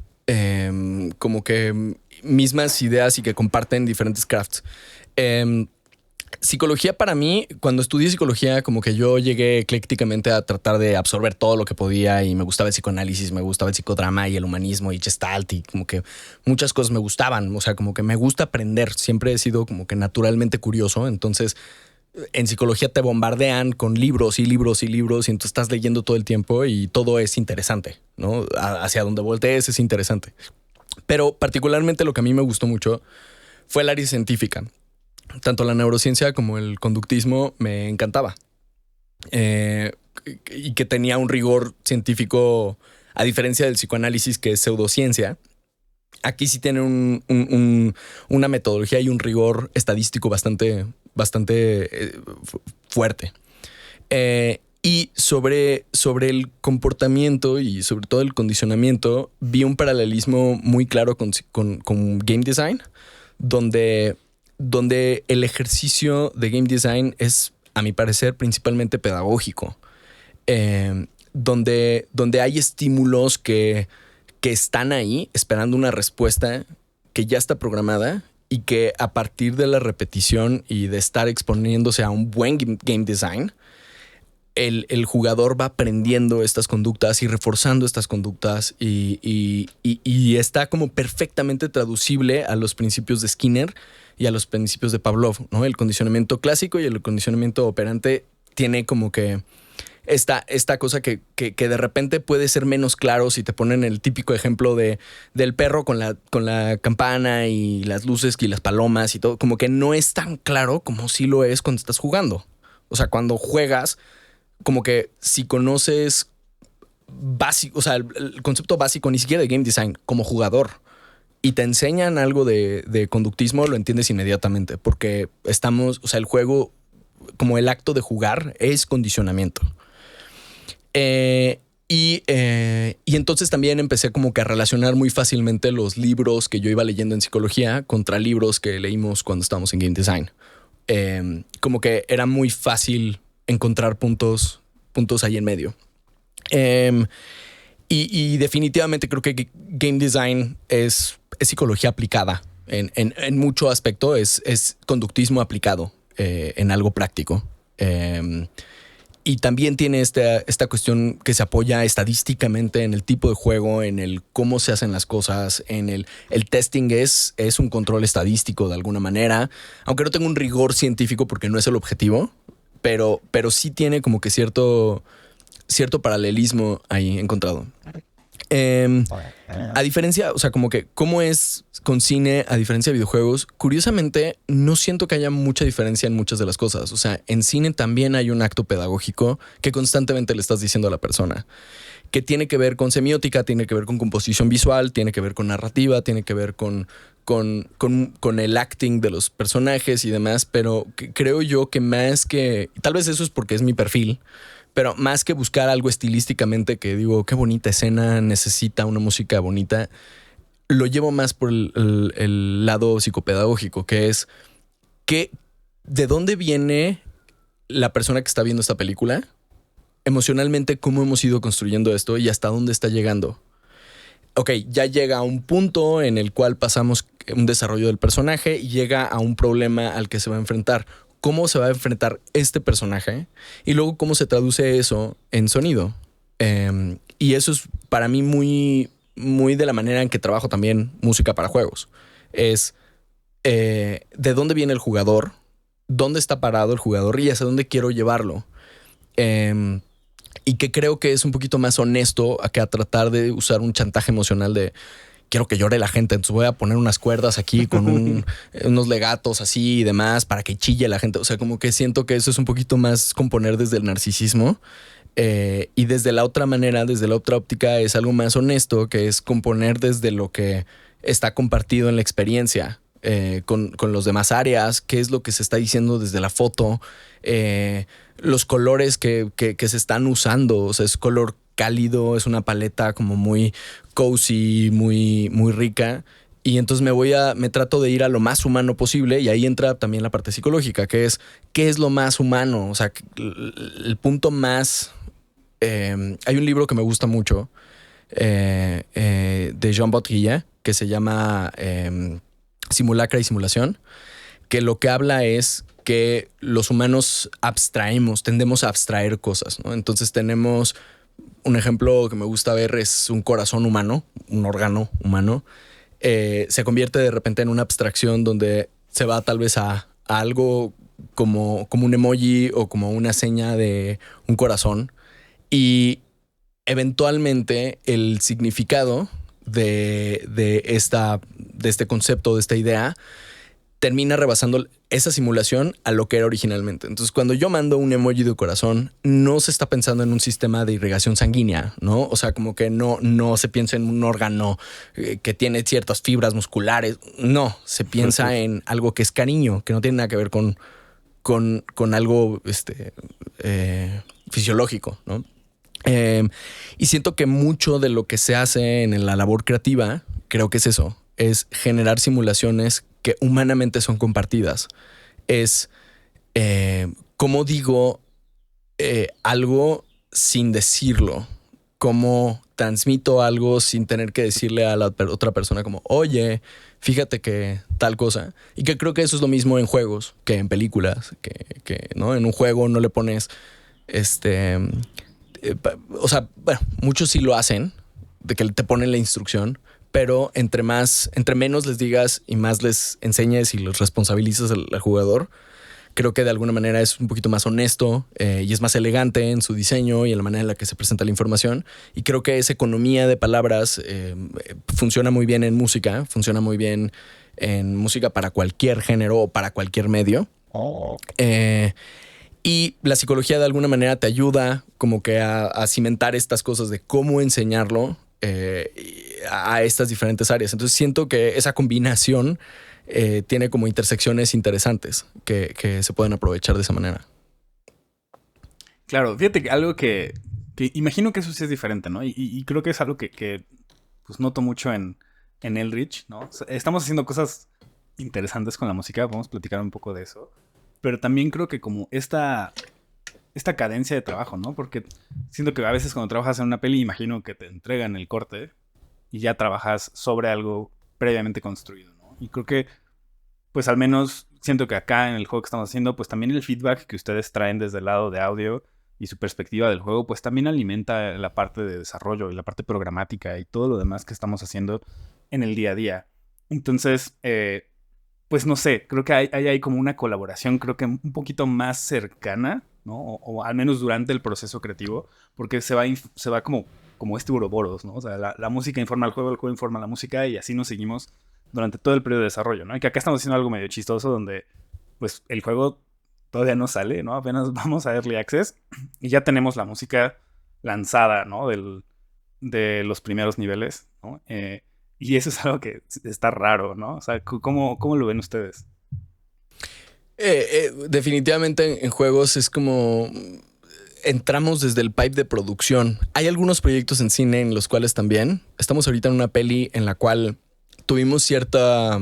como que mismas ideas y que comparten diferentes crafts. Psicología para mí, cuando estudié psicología, como que yo llegué eclécticamente a tratar de absorber todo lo que podía y me gustaba el psicoanálisis, me gustaba el psicodrama y el humanismo y Gestalt y como que muchas cosas me gustaban. O sea, como que me gusta aprender. Siempre he sido como que naturalmente curioso. Entonces, en psicología te bombardean con libros y libros y libros y entonces estás leyendo todo el tiempo y todo es interesante, ¿no? Hacia donde voltees es interesante. Pero particularmente lo que a mí me gustó mucho fue el área científica. Tanto la neurociencia como el conductismo me encantaba. Y que tenía un rigor científico, a diferencia del psicoanálisis, que es pseudociencia. Aquí sí tiene una metodología y un rigor estadístico bastante fuerte. Y sobre el comportamiento y sobre todo el condicionamiento, vi un paralelismo muy claro con game design, donde el ejercicio de game design es, a mi parecer, principalmente pedagógico. Donde hay estímulos que están ahí esperando una respuesta que ya está programada y que a partir de la repetición y de estar exponiéndose a un buen game design, el jugador va aprendiendo estas conductas y reforzando estas conductas y está como perfectamente traducible a los principios de Skinner y a los principios de Pavlov, ¿no? El condicionamiento clásico y el condicionamiento operante tiene como que esta cosa que de repente puede ser menos claro si te ponen el típico ejemplo del perro con la campana y las luces y las palomas y todo, como que no es tan claro como sí lo es cuando estás jugando. O sea, cuando juegas, como que si conoces básico, o sea, el concepto básico ni siquiera de game design como jugador y te enseñan algo de conductismo, lo entiendes inmediatamente porque o sea, el juego como el acto de jugar es condicionamiento. Y entonces también empecé como que a relacionar muy fácilmente los libros que yo iba leyendo en psicología contra libros que leímos cuando estábamos en game design. Como que era muy fácil encontrar puntos ahí en medio. Y definitivamente creo que game design es psicología aplicada en mucho aspecto, es conductismo aplicado en algo práctico. Y también tiene esta cuestión que se apoya estadísticamente en el tipo de juego, en el cómo se hacen las cosas, en el testing es un control estadístico de alguna manera, aunque no tenga un rigor científico porque no es el objetivo, pero sí tiene como que cierto paralelismo ahí encontrado. A diferencia, o sea, como que cómo es con cine a diferencia de videojuegos, curiosamente no siento que haya mucha diferencia en muchas de las cosas. O sea, en cine también hay un acto pedagógico que constantemente le estás diciendo a la persona, que tiene que ver con semiótica, tiene que ver con composición visual, tiene que ver con narrativa, tiene que ver con el acting de los personajes y demás, pero creo yo que más que, tal vez eso es porque es mi perfil, pero más que buscar algo estilísticamente que digo, qué bonita escena, necesita una música bonita, lo llevo más por el lado psicopedagógico, que es de dónde viene la persona que está viendo esta película, emocionalmente cómo hemos ido construyendo esto y hasta dónde está llegando. Ok, ya llega a un punto en el cual pasamos un desarrollo del personaje y llega a un problema al que se va a enfrentar. ¿Cómo se va a enfrentar este personaje? Y luego cómo se traduce eso en sonido. Y eso es para mí muy, muy de la manera en que trabajo también música para juegos. Es de dónde viene el jugador, dónde está parado el jugador y hacia dónde quiero llevarlo. Y que creo que es un poquito más honesto a que a tratar de usar un chantaje emocional de quiero que llore la gente, entonces voy a poner unas cuerdas aquí con unos legatos así y demás para que chille la gente. O sea, como que siento que eso es un poquito más componer desde el narcisismo. Y desde la otra manera, desde la otra óptica, es algo más honesto, que es componer desde lo que está compartido en la experiencia, con los demás áreas, qué es lo que se está diciendo desde la foto, los colores que se están usando. O sea, es color cálido, es una paleta como muy cozy, muy, muy rica. Y entonces me trato de ir a lo más humano posible, y ahí entra también la parte psicológica, que es qué es lo más humano. O sea, el punto más... hay un libro que me gusta mucho de Jean Baudrillard que se llama Simulacra y Simulación, que lo que habla es que los humanos tendemos a abstraer cosas, ¿no? Entonces tenemos un ejemplo que me gusta ver, es un corazón humano, un órgano humano. Se convierte de repente en una abstracción donde se va tal vez a algo como un emoji o como una seña de un corazón, y eventualmente el significado de este concepto, de esta idea, termina rebasando esa simulación a lo que era originalmente. Entonces, cuando yo mando un emoji de corazón, no se está pensando en un sistema de irrigación sanguínea, ¿no? O sea, como que no se piensa en un órgano que tiene ciertas fibras musculares. No, se piensa en algo que es cariño, que no tiene nada que ver con algo fisiológico, ¿no? Y siento que mucho de lo que se hace en la labor creativa, creo que es eso, es generar simulaciones que humanamente son compartidas. Es cómo digo algo sin decirlo, cómo transmito algo sin tener que decirle a la otra persona como, oye, fíjate que tal cosa. Y que creo que eso es lo mismo en juegos que en películas, que ¿no? En un juego no le pones o sea, bueno, muchos sí lo hacen, de que te ponen la instrucción, pero entre menos les digas y más les enseñes y los responsabilizas al jugador, creo que de alguna manera es un poquito más honesto y es más elegante en su diseño y en la manera en la que se presenta la información. Y creo que esa economía de palabras funciona muy bien en música, funciona muy bien en música para cualquier género o para cualquier medio. Y la psicología de alguna manera te ayuda como que a cimentar estas cosas de cómo enseñarlo a estas diferentes áreas. Entonces siento que esa combinación tiene como intersecciones interesantes que se pueden aprovechar de esa manera. Claro, fíjate que algo que Que imagino que eso sí es diferente, ¿no? Y creo que es algo que pues noto mucho en Eldritch, ¿no? O sea, estamos haciendo cosas interesantes con la música, vamos a platicar un poco de eso. Pero también creo que como esta cadencia de trabajo, ¿no? Porque siento que a veces cuando trabajas en una peli, imagino que te entregan el corte y ya trabajas sobre algo previamente construido, ¿no? Y creo que, pues al menos siento que acá en el juego que estamos haciendo, pues también el feedback que ustedes traen desde el lado de audio y su perspectiva del juego, pues también alimenta la parte de desarrollo y la parte programática y todo lo demás que estamos haciendo en el día a día. Entonces, pues no sé, creo que hay como una colaboración, creo que un poquito más cercana, ¿no? O al menos durante el proceso creativo, porque se va como este Uroboros, ¿no? O sea, la música informa al juego, el juego informa a la música y así nos seguimos durante todo el periodo de desarrollo, ¿no? Y que acá estamos haciendo algo medio chistoso donde, pues, el juego todavía no sale, ¿no? Apenas vamos a Early Access y ya tenemos la música lanzada, ¿no? De los primeros niveles, ¿no? Y eso es algo que está raro, ¿no? O sea, ¿cómo lo ven ustedes? Definitivamente en juegos es como entramos desde el pipe de producción. Hay algunos proyectos en cine en los cuales también estamos ahorita en una peli en la cual tuvimos cierta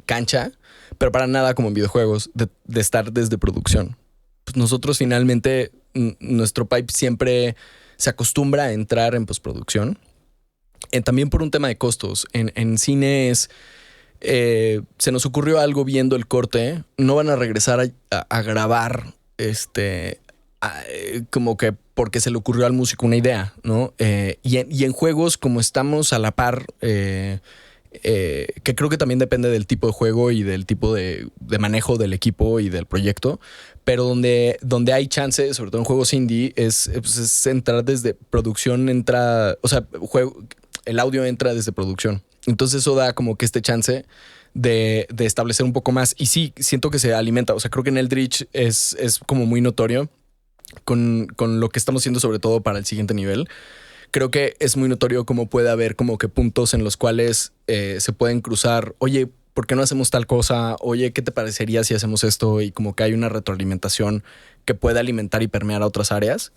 cancha, pero para nada como en videojuegos, de estar desde producción. Pues nosotros finalmente, nuestro pipe siempre se acostumbra a entrar en postproducción. También por un tema de costos. En cine es... se nos ocurrió algo viendo el corte. No van a regresar a grabar como que porque se le ocurrió al músico una idea, ¿no? Y en juegos, como estamos a la par, que creo que también depende del tipo de juego y del tipo de manejo del equipo y del proyecto, pero donde hay chance, sobre todo en juegos indie, es entrar desde producción, o sea, el audio entra desde producción. Entonces eso da como que este chance de establecer un poco más. Y sí, siento que se alimenta. O sea, creo que en Eldritch es como muy notorio con lo que estamos haciendo, sobre todo para el siguiente nivel. Creo que es muy notorio cómo puede haber como que puntos en los cuales se pueden cruzar. Oye, ¿por qué no hacemos tal cosa? Oye, ¿qué te parecería si hacemos esto? Y como que hay una retroalimentación que puede alimentar y permear a otras áreas.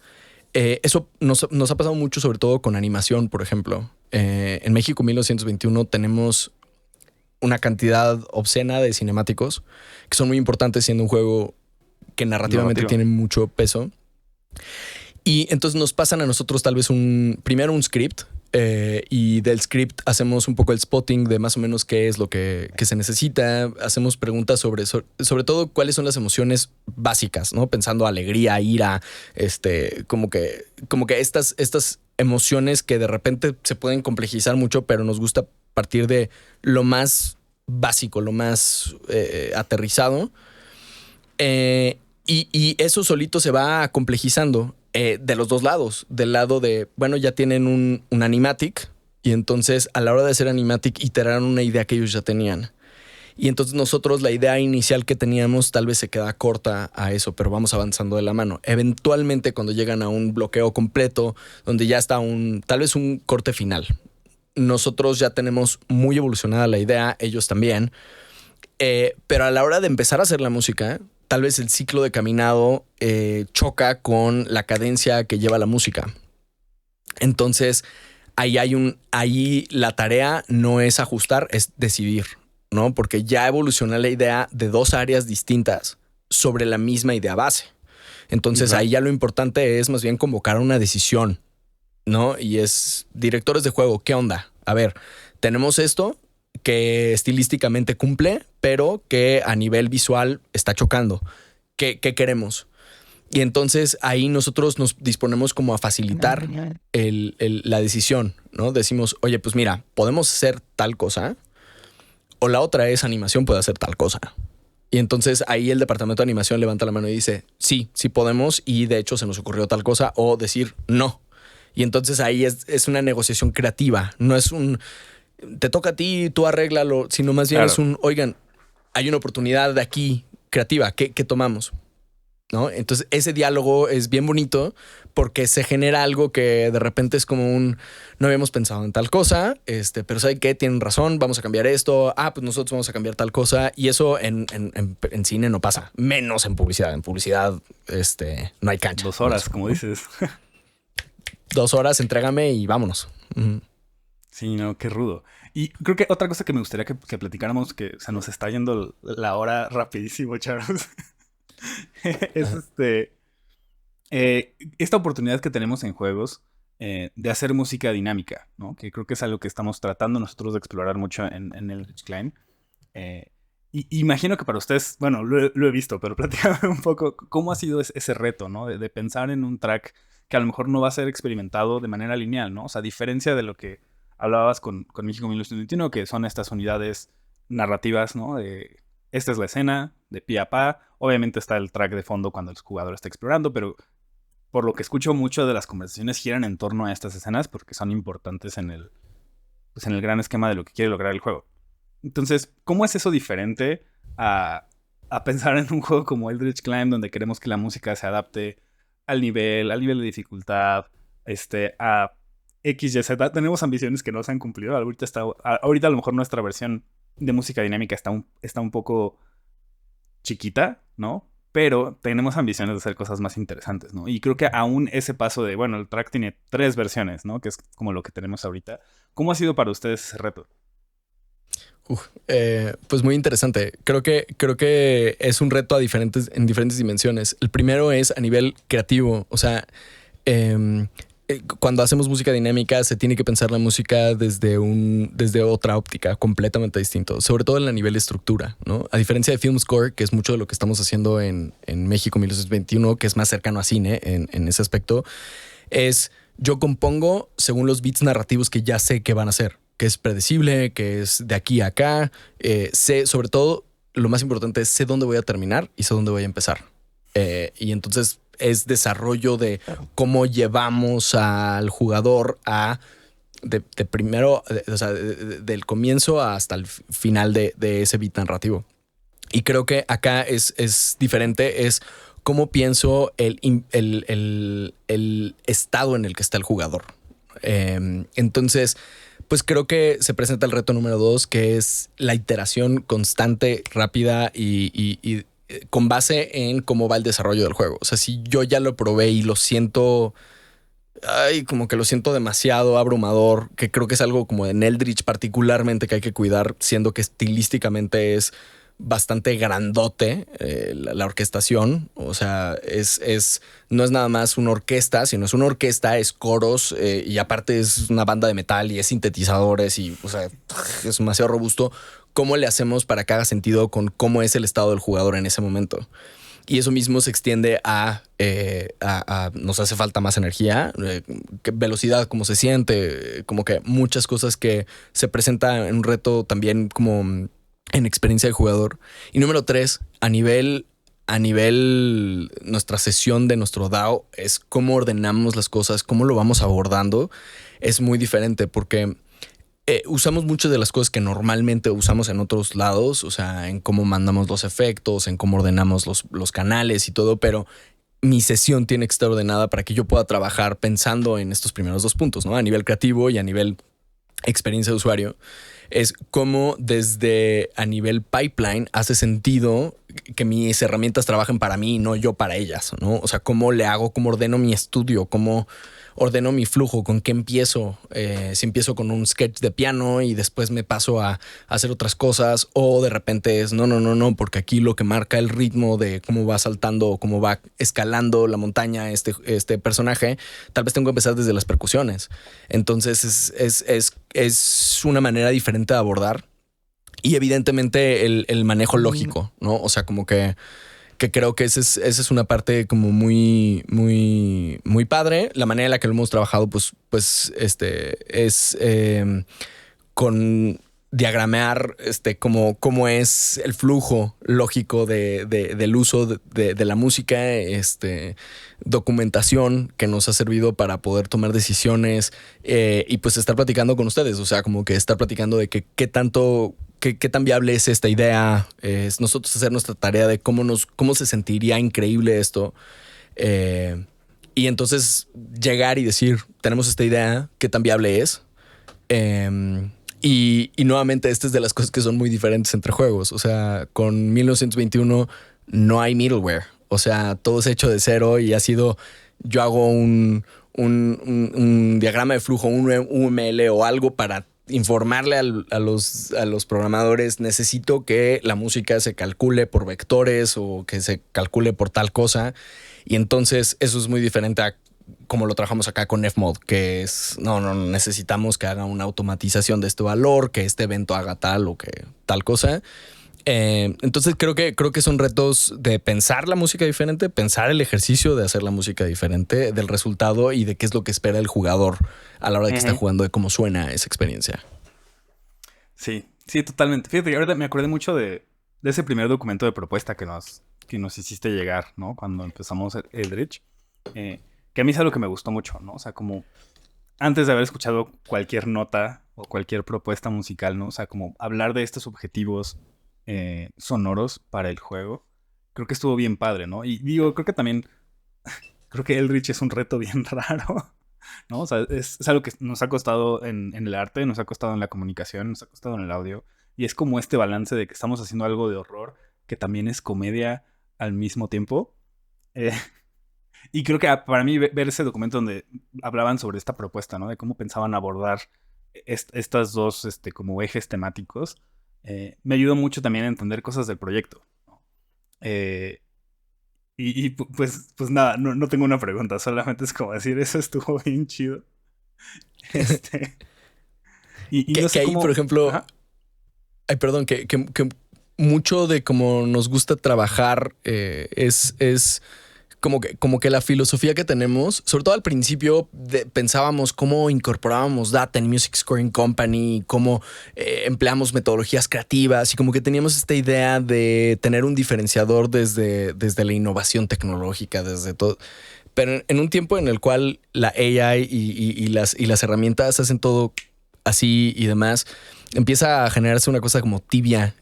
Eso nos ha pasado mucho, sobre todo con animación, por ejemplo. En México 1921 tenemos una cantidad obscena de cinemáticos que son muy importantes, siendo un juego que narrativamente tiene mucho peso. Y entonces nos pasan a nosotros tal vez primero un script, y del script hacemos un poco el spotting de más o menos qué es lo que se necesita. Hacemos preguntas sobre todo cuáles son las emociones básicas, ¿no? Pensando alegría, ira, como que estas emociones que de repente se pueden complejizar mucho, pero nos gusta partir de lo más básico, lo más aterrizado. Y eso solito se va complejizando. De los dos lados, del lado de, bueno, ya tienen un animatic y entonces a la hora de hacer animatic iteraron una idea que ellos ya tenían. Y entonces nosotros la idea inicial que teníamos tal vez se queda corta a eso, pero vamos avanzando de la mano. Eventualmente cuando llegan a un bloqueo completo, donde ya está tal vez un corte final, nosotros ya tenemos muy evolucionada la idea, ellos también, pero a la hora de empezar a hacer la música, tal vez el ciclo de caminado choca con la cadencia que lleva la música. Entonces, ahí la tarea no es ajustar, es decidir, ¿no? Porque ya evolucionó la idea de dos áreas distintas sobre la misma idea base. Entonces, ahí ya lo importante es más bien convocar una decisión, ¿no? Y es directores de juego, ¿qué onda? A ver, tenemos esto que estilísticamente cumple, pero que a nivel visual está chocando. ¿Qué queremos? Y entonces ahí nosotros nos disponemos como a facilitar la decisión, ¿no? Decimos, oye, pues mira, podemos hacer tal cosa, o la otra es animación puede hacer tal cosa. Y entonces ahí el departamento de animación levanta la mano y dice, sí podemos, y de hecho se nos ocurrió tal cosa, o decir no. Y entonces ahí es una negociación creativa, no es te toca a ti, tú arréglalo, sino más bien es oigan, hay una oportunidad de aquí creativa, ¿qué tomamos? ¿No? Entonces ese diálogo es bien bonito porque se genera algo que de repente es como no habíamos pensado en tal cosa, pero ¿saben qué? Tienen razón, vamos a cambiar esto, pues nosotros vamos a cambiar tal cosa, y eso en cine no pasa, menos en publicidad. En publicidad no hay cancha. 2 horas, como dices. 2 horas, entrégame y vámonos. Uh-huh. Sí, no, qué rudo. Y creo que otra cosa que me gustaría que platicáramos, que se nos está yendo la hora rapidísimo, Charles, es esta oportunidad que tenemos en juegos de hacer música dinámica, ¿no? Que creo que es algo que estamos tratando nosotros de explorar mucho en el Rich Climb. Y imagino que para ustedes, bueno, lo he visto, pero platícame un poco cómo ha sido ese reto, ¿no? De pensar en un track que a lo mejor no va a ser experimentado de manera lineal, ¿no? O sea, a diferencia de lo que hablabas con México 1921, que son estas unidades narrativas, ¿no? De esta es la escena, de pie a pa. Obviamente está el track de fondo cuando el jugador está explorando, pero por lo que escucho, mucho de las conversaciones giran en torno a estas escenas porque son importantes pues en el gran esquema de lo que quiere lograr el juego. Entonces, ¿cómo es eso diferente a pensar en un juego como Eldritch Climb, donde queremos que la música se adapte al nivel de dificultad, a X, Y, Z? Tenemos ambiciones que no se han cumplido. Ahorita a lo mejor nuestra versión de música dinámica está un poco chiquita, ¿no? Pero tenemos ambiciones de hacer cosas más interesantes, ¿no? Y creo que aún ese paso de, bueno, el track tiene 3 versiones, ¿no? Que es como lo que tenemos ahorita. ¿Cómo ha sido para ustedes ese reto? Pues muy interesante. Creo que es un reto en diferentes dimensiones. El primero es a nivel creativo. O sea, cuando hacemos música dinámica se tiene que pensar la música desde otra óptica completamente distinto, sobre todo en el nivel de estructura, ¿no? A diferencia de film score, que es mucho de lo que estamos haciendo en México 1921, que es más cercano a cine en ese aspecto, es yo compongo según los beats narrativos que ya sé que van a ser, que es predecible, que es de aquí a acá. Sé, sobre todo, lo más importante es sé dónde voy a terminar y sé dónde voy a empezar. Y entonces es desarrollo de cómo llevamos al jugador del comienzo hasta el final de ese beat narrativo. Y creo que acá es diferente, es cómo pienso el estado en el que está el jugador. Entonces, pues creo que se presenta el reto número 2, que es la iteración constante, rápida y con base en cómo va el desarrollo del juego. O sea, si yo ya lo probé y lo siento, como que lo siento demasiado abrumador, que creo que es algo como en Eldritch particularmente que hay que cuidar, siendo que estilísticamente es bastante grandote la orquestación. O sea, no es nada más una orquesta, sino es una orquesta, es coros y aparte es una banda de metal y es sintetizadores y, o sea, es demasiado robusto. ¿Cómo le hacemos para que haga sentido con cómo es el estado del jugador en ese momento? Y eso mismo se extiende a nos hace falta más energía, velocidad, cómo se siente, como que muchas cosas que se presentan en un reto también como en experiencia de jugador. Y número 3, a nivel nuestra sesión de nuestro DAO, es cómo ordenamos las cosas, cómo lo vamos abordando. Es muy diferente porque usamos muchas de las cosas que normalmente usamos en otros lados, o sea, en cómo mandamos los efectos, en cómo ordenamos los canales y todo, pero mi sesión tiene que estar ordenada para que yo pueda trabajar pensando en estos primeros 2 puntos, ¿no? A nivel creativo y a nivel experiencia de usuario. Es cómo desde a nivel pipeline hace sentido que mis herramientas trabajen para mí y no yo para ellas, ¿no? O sea, cómo le hago, cómo ordeno mi estudio, cómo ordeno mi flujo, con qué empiezo. Si empiezo con un sketch de piano y después me paso a hacer otras cosas, o de repente es no, porque aquí lo que marca el ritmo de cómo va saltando o cómo va escalando la montaña este personaje, tal vez tengo que empezar desde las percusiones. Entonces es una manera diferente de abordar y evidentemente el manejo lógico, ¿no? O sea, como que creo que esa es una parte como muy, muy, muy padre. La manera en la que lo hemos trabajado, pues es con diagramear cómo es el flujo lógico del uso de la música, documentación que nos ha servido para poder tomar decisiones y pues estar platicando con ustedes. O sea, como que estar platicando de qué tan viable es esta idea, es nosotros hacer nuestra tarea de cómo se sentiría increíble esto. Y entonces llegar y decir, tenemos esta idea, qué tan viable es. Y nuevamente, esta es de las cosas que son muy diferentes entre juegos. O sea, con 1921 no hay middleware. O sea, todo es hecho de cero y ha sido, yo hago un un diagrama de flujo, un UML o algo para informarle a los programadores, necesito que la música se calcule por vectores o que se calcule por tal cosa. Y entonces eso es muy diferente a como lo trabajamos acá con Fmod, que es, no necesitamos que haga una automatización de este valor, que este evento haga tal o que tal cosa. Entonces creo que son retos de pensar la música diferente, pensar el ejercicio de hacer la música diferente, del resultado y de qué es lo que espera el jugador a la hora de que está jugando, de cómo suena esa experiencia. Sí, totalmente. Fíjate, ahorita me acordé mucho de ese primer documento de propuesta que nos hiciste llegar, ¿no? Cuando empezamos Eldritch. Que a mí es algo que me gustó mucho, ¿no? O sea, como antes de haber escuchado cualquier nota o cualquier propuesta musical, ¿no? O sea, como hablar de estos objetivos sonoros para el juego, creo que estuvo bien padre, ¿no? Y digo, creo que también, creo que Eldritch es un reto bien raro, ¿no? O sea, es algo que nos ha costado en el arte, nos ha costado en la comunicación, nos ha costado en el audio, y es como este balance de que estamos haciendo algo de horror que también es comedia al mismo tiempo. Y creo que para mí ver ese documento donde hablaban sobre esta propuesta, ¿no? De cómo pensaban abordar estas dos como ejes temáticos, me ayudó mucho también a entender cosas del proyecto, ¿no? Pues nada, no tengo una pregunta, solamente es como decir, eso estuvo bien chido. Y no sé que ahí, cómo... por ejemplo, Ajá. ay, perdón, que mucho de cómo nos gusta trabajar es como que la filosofía que tenemos, sobre todo al principio pensábamos cómo incorporábamos data en Music Scoring Company, cómo empleamos metodologías creativas y como que teníamos esta idea de tener un diferenciador desde la innovación tecnológica, desde todo. Pero en un tiempo en el cual la AI y las herramientas hacen todo así y demás, empieza a generarse una cosa como tibia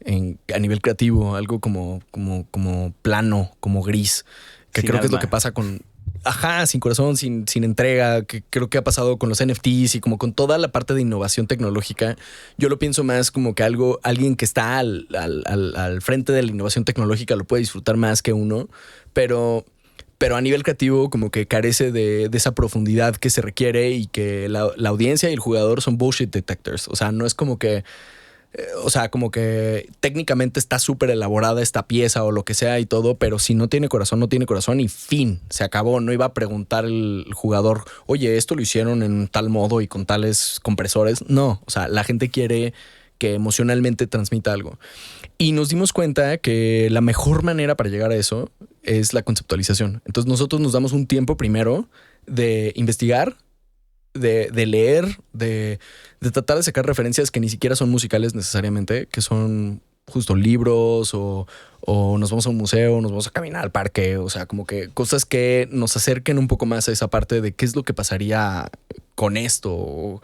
a nivel creativo, algo como plano, como gris. Que creo que es lo que pasa con... Ajá, sin corazón, sin entrega, que creo que ha pasado con los NFTs y como con toda la parte de innovación tecnológica. Yo lo pienso más como que alguien que está al frente de la innovación tecnológica lo puede disfrutar más que uno, pero a nivel creativo como que carece de esa profundidad que se requiere y que la audiencia y el jugador son bullshit detectors. O sea, no es como que... O sea, como que técnicamente está súper elaborada esta pieza o lo que sea y todo, pero si no tiene corazón, no tiene corazón y fin, se acabó. No iba a preguntar el jugador, oye, esto lo hicieron en tal modo y con tales compresores. No, o sea, la gente quiere que emocionalmente transmita algo. Y nos dimos cuenta que la mejor manera para llegar a eso es la conceptualización. Entonces nosotros nos damos un tiempo primero de investigar, de leer, de tratar de sacar referencias que ni siquiera son musicales necesariamente, que son justo libros o nos vamos a un museo, nos vamos a caminar al parque, o sea, como que cosas que nos acerquen un poco más a esa parte de qué es lo que pasaría con esto.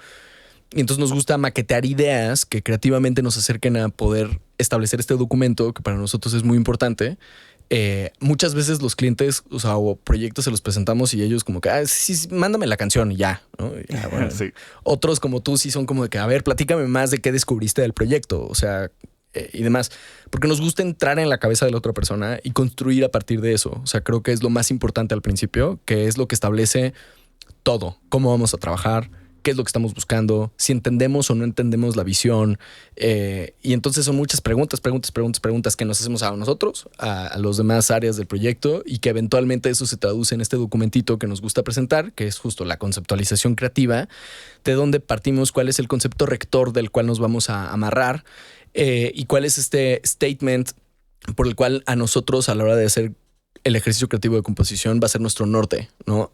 Y entonces nos gusta maquetear ideas que creativamente nos acerquen a poder establecer este documento, que para nosotros es muy importante. Muchas veces los clientes, o sea, o proyectos se los presentamos y ellos como que, sí, mándame la canción y ya, ¿no? Y ya, bueno. Sí. Otros como tú sí son como de que, a ver, platícame más de qué descubriste del proyecto, o sea, y demás. Porque nos gusta entrar en la cabeza de la otra persona y construir a partir de eso. O sea, creo que es lo más importante al principio, que es lo que establece todo, cómo vamos a trabajar, qué es lo que estamos buscando, si entendemos o no entendemos la visión. Y entonces son muchas preguntas que nos hacemos a nosotros, a los demás áreas del proyecto y que eventualmente eso se traduce en este documentito que nos gusta presentar, que es justo la conceptualización creativa, de donde partimos, cuál es el concepto rector del cual nos vamos a amarrar y cuál es este statement por el cual a nosotros a la hora de hacer el ejercicio creativo de composición va a ser nuestro norte, ¿no?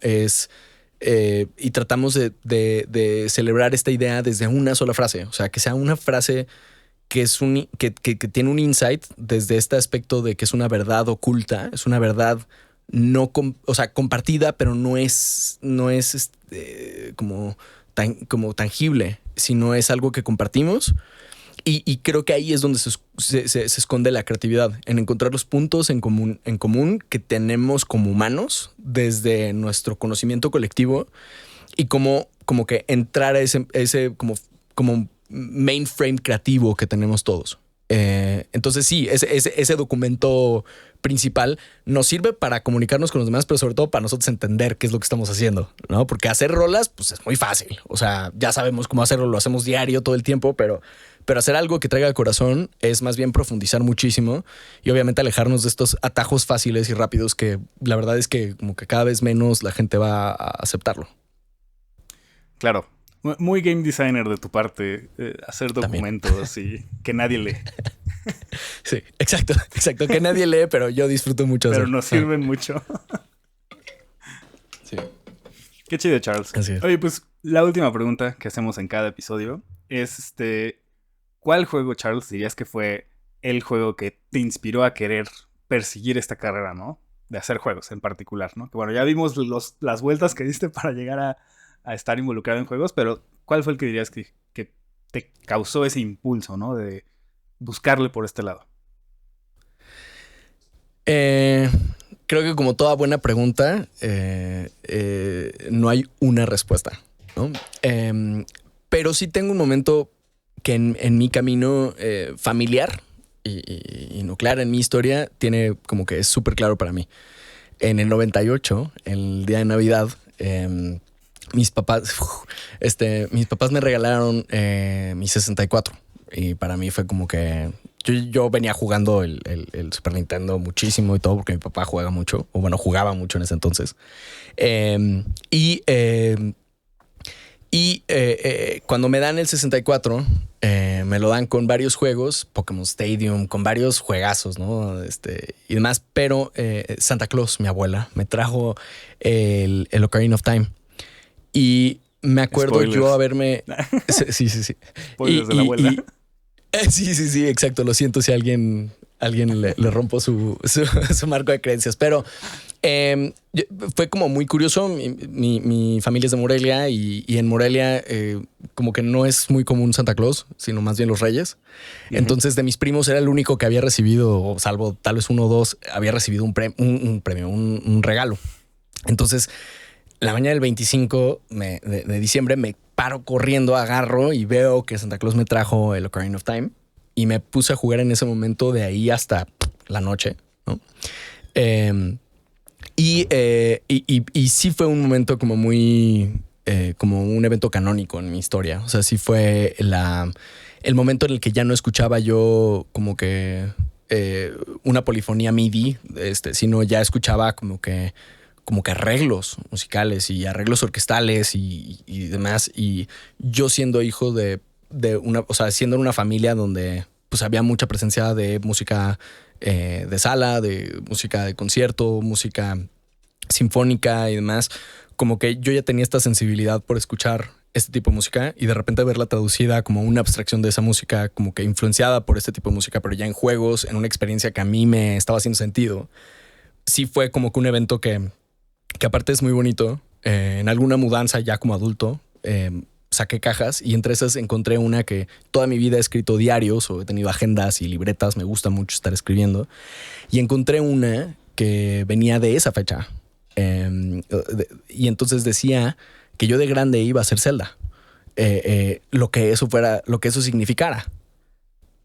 Y tratamos de celebrar esta idea desde una sola frase. O sea, que sea una frase que tiene un insight desde este aspecto de que es una verdad oculta, es una verdad o sea, compartida, pero no es como tangible, sino es algo que compartimos. Y creo que ahí es donde se esconde la creatividad, en encontrar los puntos en común que tenemos como humanos desde nuestro conocimiento colectivo y como que entrar a ese como mainframe creativo que tenemos todos. Entonces sí, ese documento principal nos sirve para comunicarnos con los demás, pero sobre todo para nosotros entender qué es lo que estamos haciendo, ¿no? Porque hacer rolas, pues es muy fácil. O sea, ya sabemos cómo hacerlo, lo hacemos diario todo el tiempo, pero hacer algo que traiga al corazón es más bien profundizar muchísimo y obviamente alejarnos de estos atajos fáciles y rápidos que la verdad es que como que cada vez menos la gente va a aceptarlo. Claro. Muy game designer de tu parte, hacer documentos y que nadie lee. Sí, exacto, que nadie lee, pero yo disfruto mucho. Pero nos sirven mucho. Sí. Qué chido, Charles. Oye, pues la última pregunta que hacemos en cada episodio es ¿cuál juego, Charles, dirías que fue el juego que te inspiró a querer perseguir esta carrera, ¿no? De hacer juegos en particular, ¿no? Que bueno, ya vimos las vueltas que diste para llegar a estar involucrado en juegos, pero ¿cuál fue el que dirías que te causó ese impulso, ¿no? De buscarle por este lado. Creo que como toda buena pregunta, no hay una respuesta, ¿no? Pero sí tengo un momento que en mi camino familiar y nuclear en mi historia tiene como que es súper claro para mí. En el 98, el día de Navidad, mis papás me regalaron mi 64 y para mí fue como que yo venía jugando el Super Nintendo muchísimo y todo porque mi papá juega mucho, o bueno, jugaba mucho en ese entonces. Cuando me dan el 64, me lo dan con varios juegos, Pokémon Stadium, con varios juegazos, ¿no? Y demás, pero Santa Claus, mi abuela, me trajo el Ocarina of Time. Y me acuerdo Spoilers. yo haberme... Sí. Spoilers de la abuela. Sí, exacto. Lo siento si a alguien le rompo su marco de creencias. Pero fue como muy curioso. Mi familia es de Morelia y en Morelia como que no es muy común Santa Claus, sino más bien los Reyes. Uh-huh. Entonces de mis primos era el único que había recibido, salvo tal vez uno o dos, había recibido un premio, un regalo. Entonces... la mañana del 25 de diciembre me paro corriendo, agarro y veo que Santa Claus me trajo el Ocarina of Time y me puse a jugar en ese momento de ahí hasta la noche, ¿no? Y sí fue un momento como muy... como un evento canónico en mi historia. O sea, sí fue el momento en el que ya no escuchaba yo como que una polifonía MIDI, sino ya escuchaba como que arreglos musicales y arreglos orquestales y demás. Y yo siendo hijo de una, o sea, siendo en una familia donde pues había mucha presencia de música de sala, de música de concierto, música sinfónica y demás, como que yo ya tenía esta sensibilidad por escuchar este tipo de música y de repente verla traducida como una abstracción de esa música, como que influenciada por este tipo de música, pero ya en juegos, en una experiencia que a mí me estaba haciendo sentido. Sí fue como que un evento que aparte es muy bonito. En alguna mudanza ya como adulto saqué cajas y entre esas encontré una que toda mi vida he escrito diarios o he tenido agendas y libretas. Me gusta mucho estar escribiendo. Y encontré una que venía de esa fecha. Y entonces decía que yo de grande iba a ser Zelda. Lo que eso significara.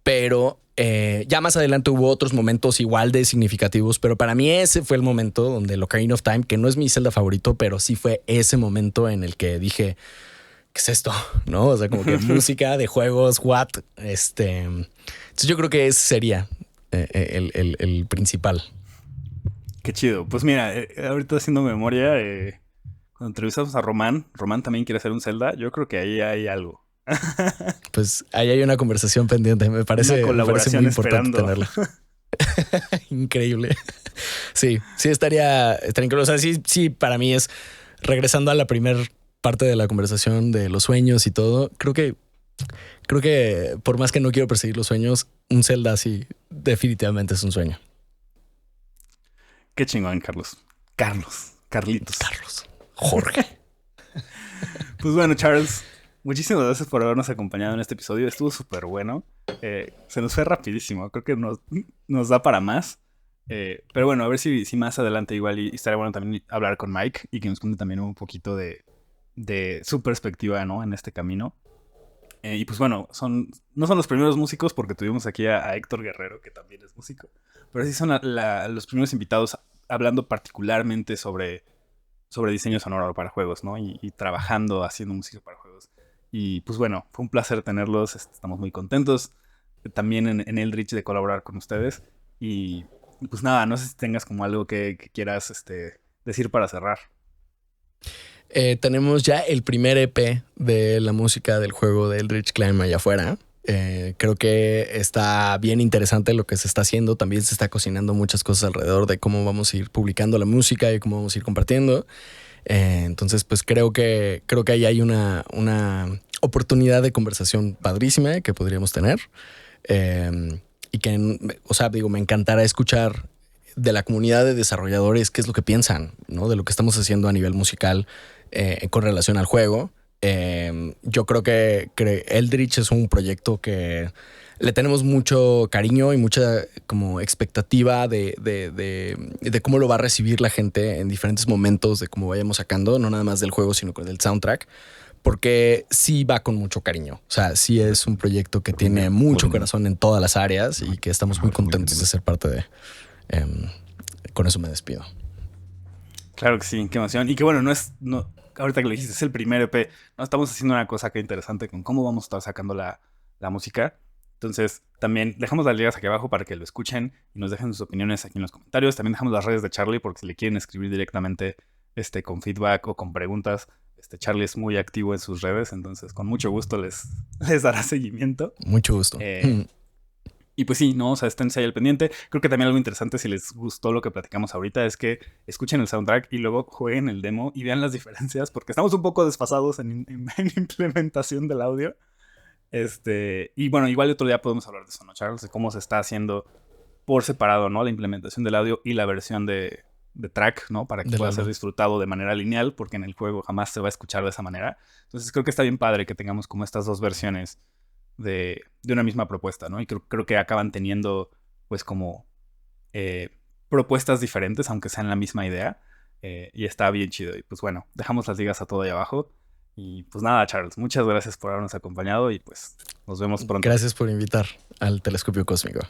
Pero ya más adelante hubo otros momentos igual de significativos, pero para mí ese fue el momento donde el Ocarina of Time, que no es mi Zelda favorito, pero sí fue ese momento en el que dije, ¿qué es esto? ¿No? O sea, como que música de juegos, what? Entonces yo creo que ese sería el principal. Qué chido. Pues mira, ahorita haciendo memoria, cuando entrevistamos a Román también quiere hacer un Zelda. Yo creo que ahí hay algo. Pues ahí hay una conversación pendiente. Me parece muy importante tenerla. Increíble. Sí, estaría increíble. O sea, sí, para mí es regresando a la primera parte de la conversación de los sueños y todo. Creo que por más que no quiero perseguir los sueños, un Zelda sí definitivamente es un sueño. Qué chingón, Carlitos. Jorge. Pues bueno, Charles, muchísimas gracias por habernos acompañado en este episodio. Estuvo súper bueno. Se nos fue rapidísimo. Creo que nos da para más. Pero bueno, a ver si más adelante igual y estaría bueno también hablar con Mike y que nos cuente también un poquito de su perspectiva, ¿no? En este camino. Y pues bueno, no son los primeros músicos porque tuvimos aquí a Héctor Guerrero, que también es músico, pero sí son los primeros invitados hablando particularmente sobre diseño sonoro para juegos, ¿no? Y trabajando, haciendo música para juegos. Y pues bueno, fue un placer tenerlos, estamos muy contentos también en Eldritch de colaborar con ustedes. Y pues nada, no sé si tengas como algo que quieras decir para cerrar. Tenemos ya el primer EP de la música del juego de Eldritch Climb allá afuera. Creo que está bien interesante lo que se está haciendo. También se está cocinando muchas cosas alrededor de cómo vamos a ir publicando la música y cómo vamos a ir compartiendo. Entonces, pues creo que ahí hay una oportunidad de conversación padrísima que podríamos tener. Y que, o sea, digo, me encantará escuchar de la comunidad de desarrolladores qué es lo que piensan, ¿no? De lo que estamos haciendo a nivel musical con relación al juego. Yo creo que Eldritch es un proyecto que le tenemos mucho cariño y mucha como expectativa de cómo lo va a recibir la gente en diferentes momentos de cómo vayamos sacando, no nada más del juego, sino con el soundtrack. Porque sí va con mucho cariño. O sea, sí es un proyecto que tiene mucho corazón en todas las áreas y que estamos muy contentos de ser parte de. Con eso me despido. Claro que sí, qué emoción. Y que bueno, ahorita que lo dijiste, es el primer EP. No, estamos haciendo una cosa que interesante con cómo vamos a estar sacando la música. Entonces, también dejamos las ligas aquí abajo para que lo escuchen y nos dejen sus opiniones aquí en los comentarios. También dejamos las redes de Charlie porque si le quieren escribir directamente con feedback o con preguntas, Charlie es muy activo en sus redes, entonces con mucho gusto les dará seguimiento. Mucho gusto. Y pues sí, ¿no? O sea, esténse ahí al pendiente. Creo que también algo interesante, si les gustó lo que platicamos ahorita, es que escuchen el soundtrack y luego jueguen el demo y vean las diferencias, porque estamos un poco desfasados en implementación del audio. Y bueno, igual otro día podemos hablar de eso, ¿no, Charles? De cómo se está haciendo por separado, ¿no? La implementación del audio y la versión de track, ¿no? Para que pueda ser disfrutado de manera lineal, porque en el juego jamás se va a escuchar de esa manera. Entonces creo que está bien padre que tengamos como estas dos versiones de una misma propuesta, ¿no? Y creo que acaban teniendo, pues, como propuestas diferentes, aunque sean la misma idea. Y está bien chido. Y pues bueno, dejamos las ligas a todo ahí abajo. Y pues nada, Charles, muchas gracias por habernos acompañado y pues nos vemos pronto. Gracias por invitar al Telescopio Cósmico.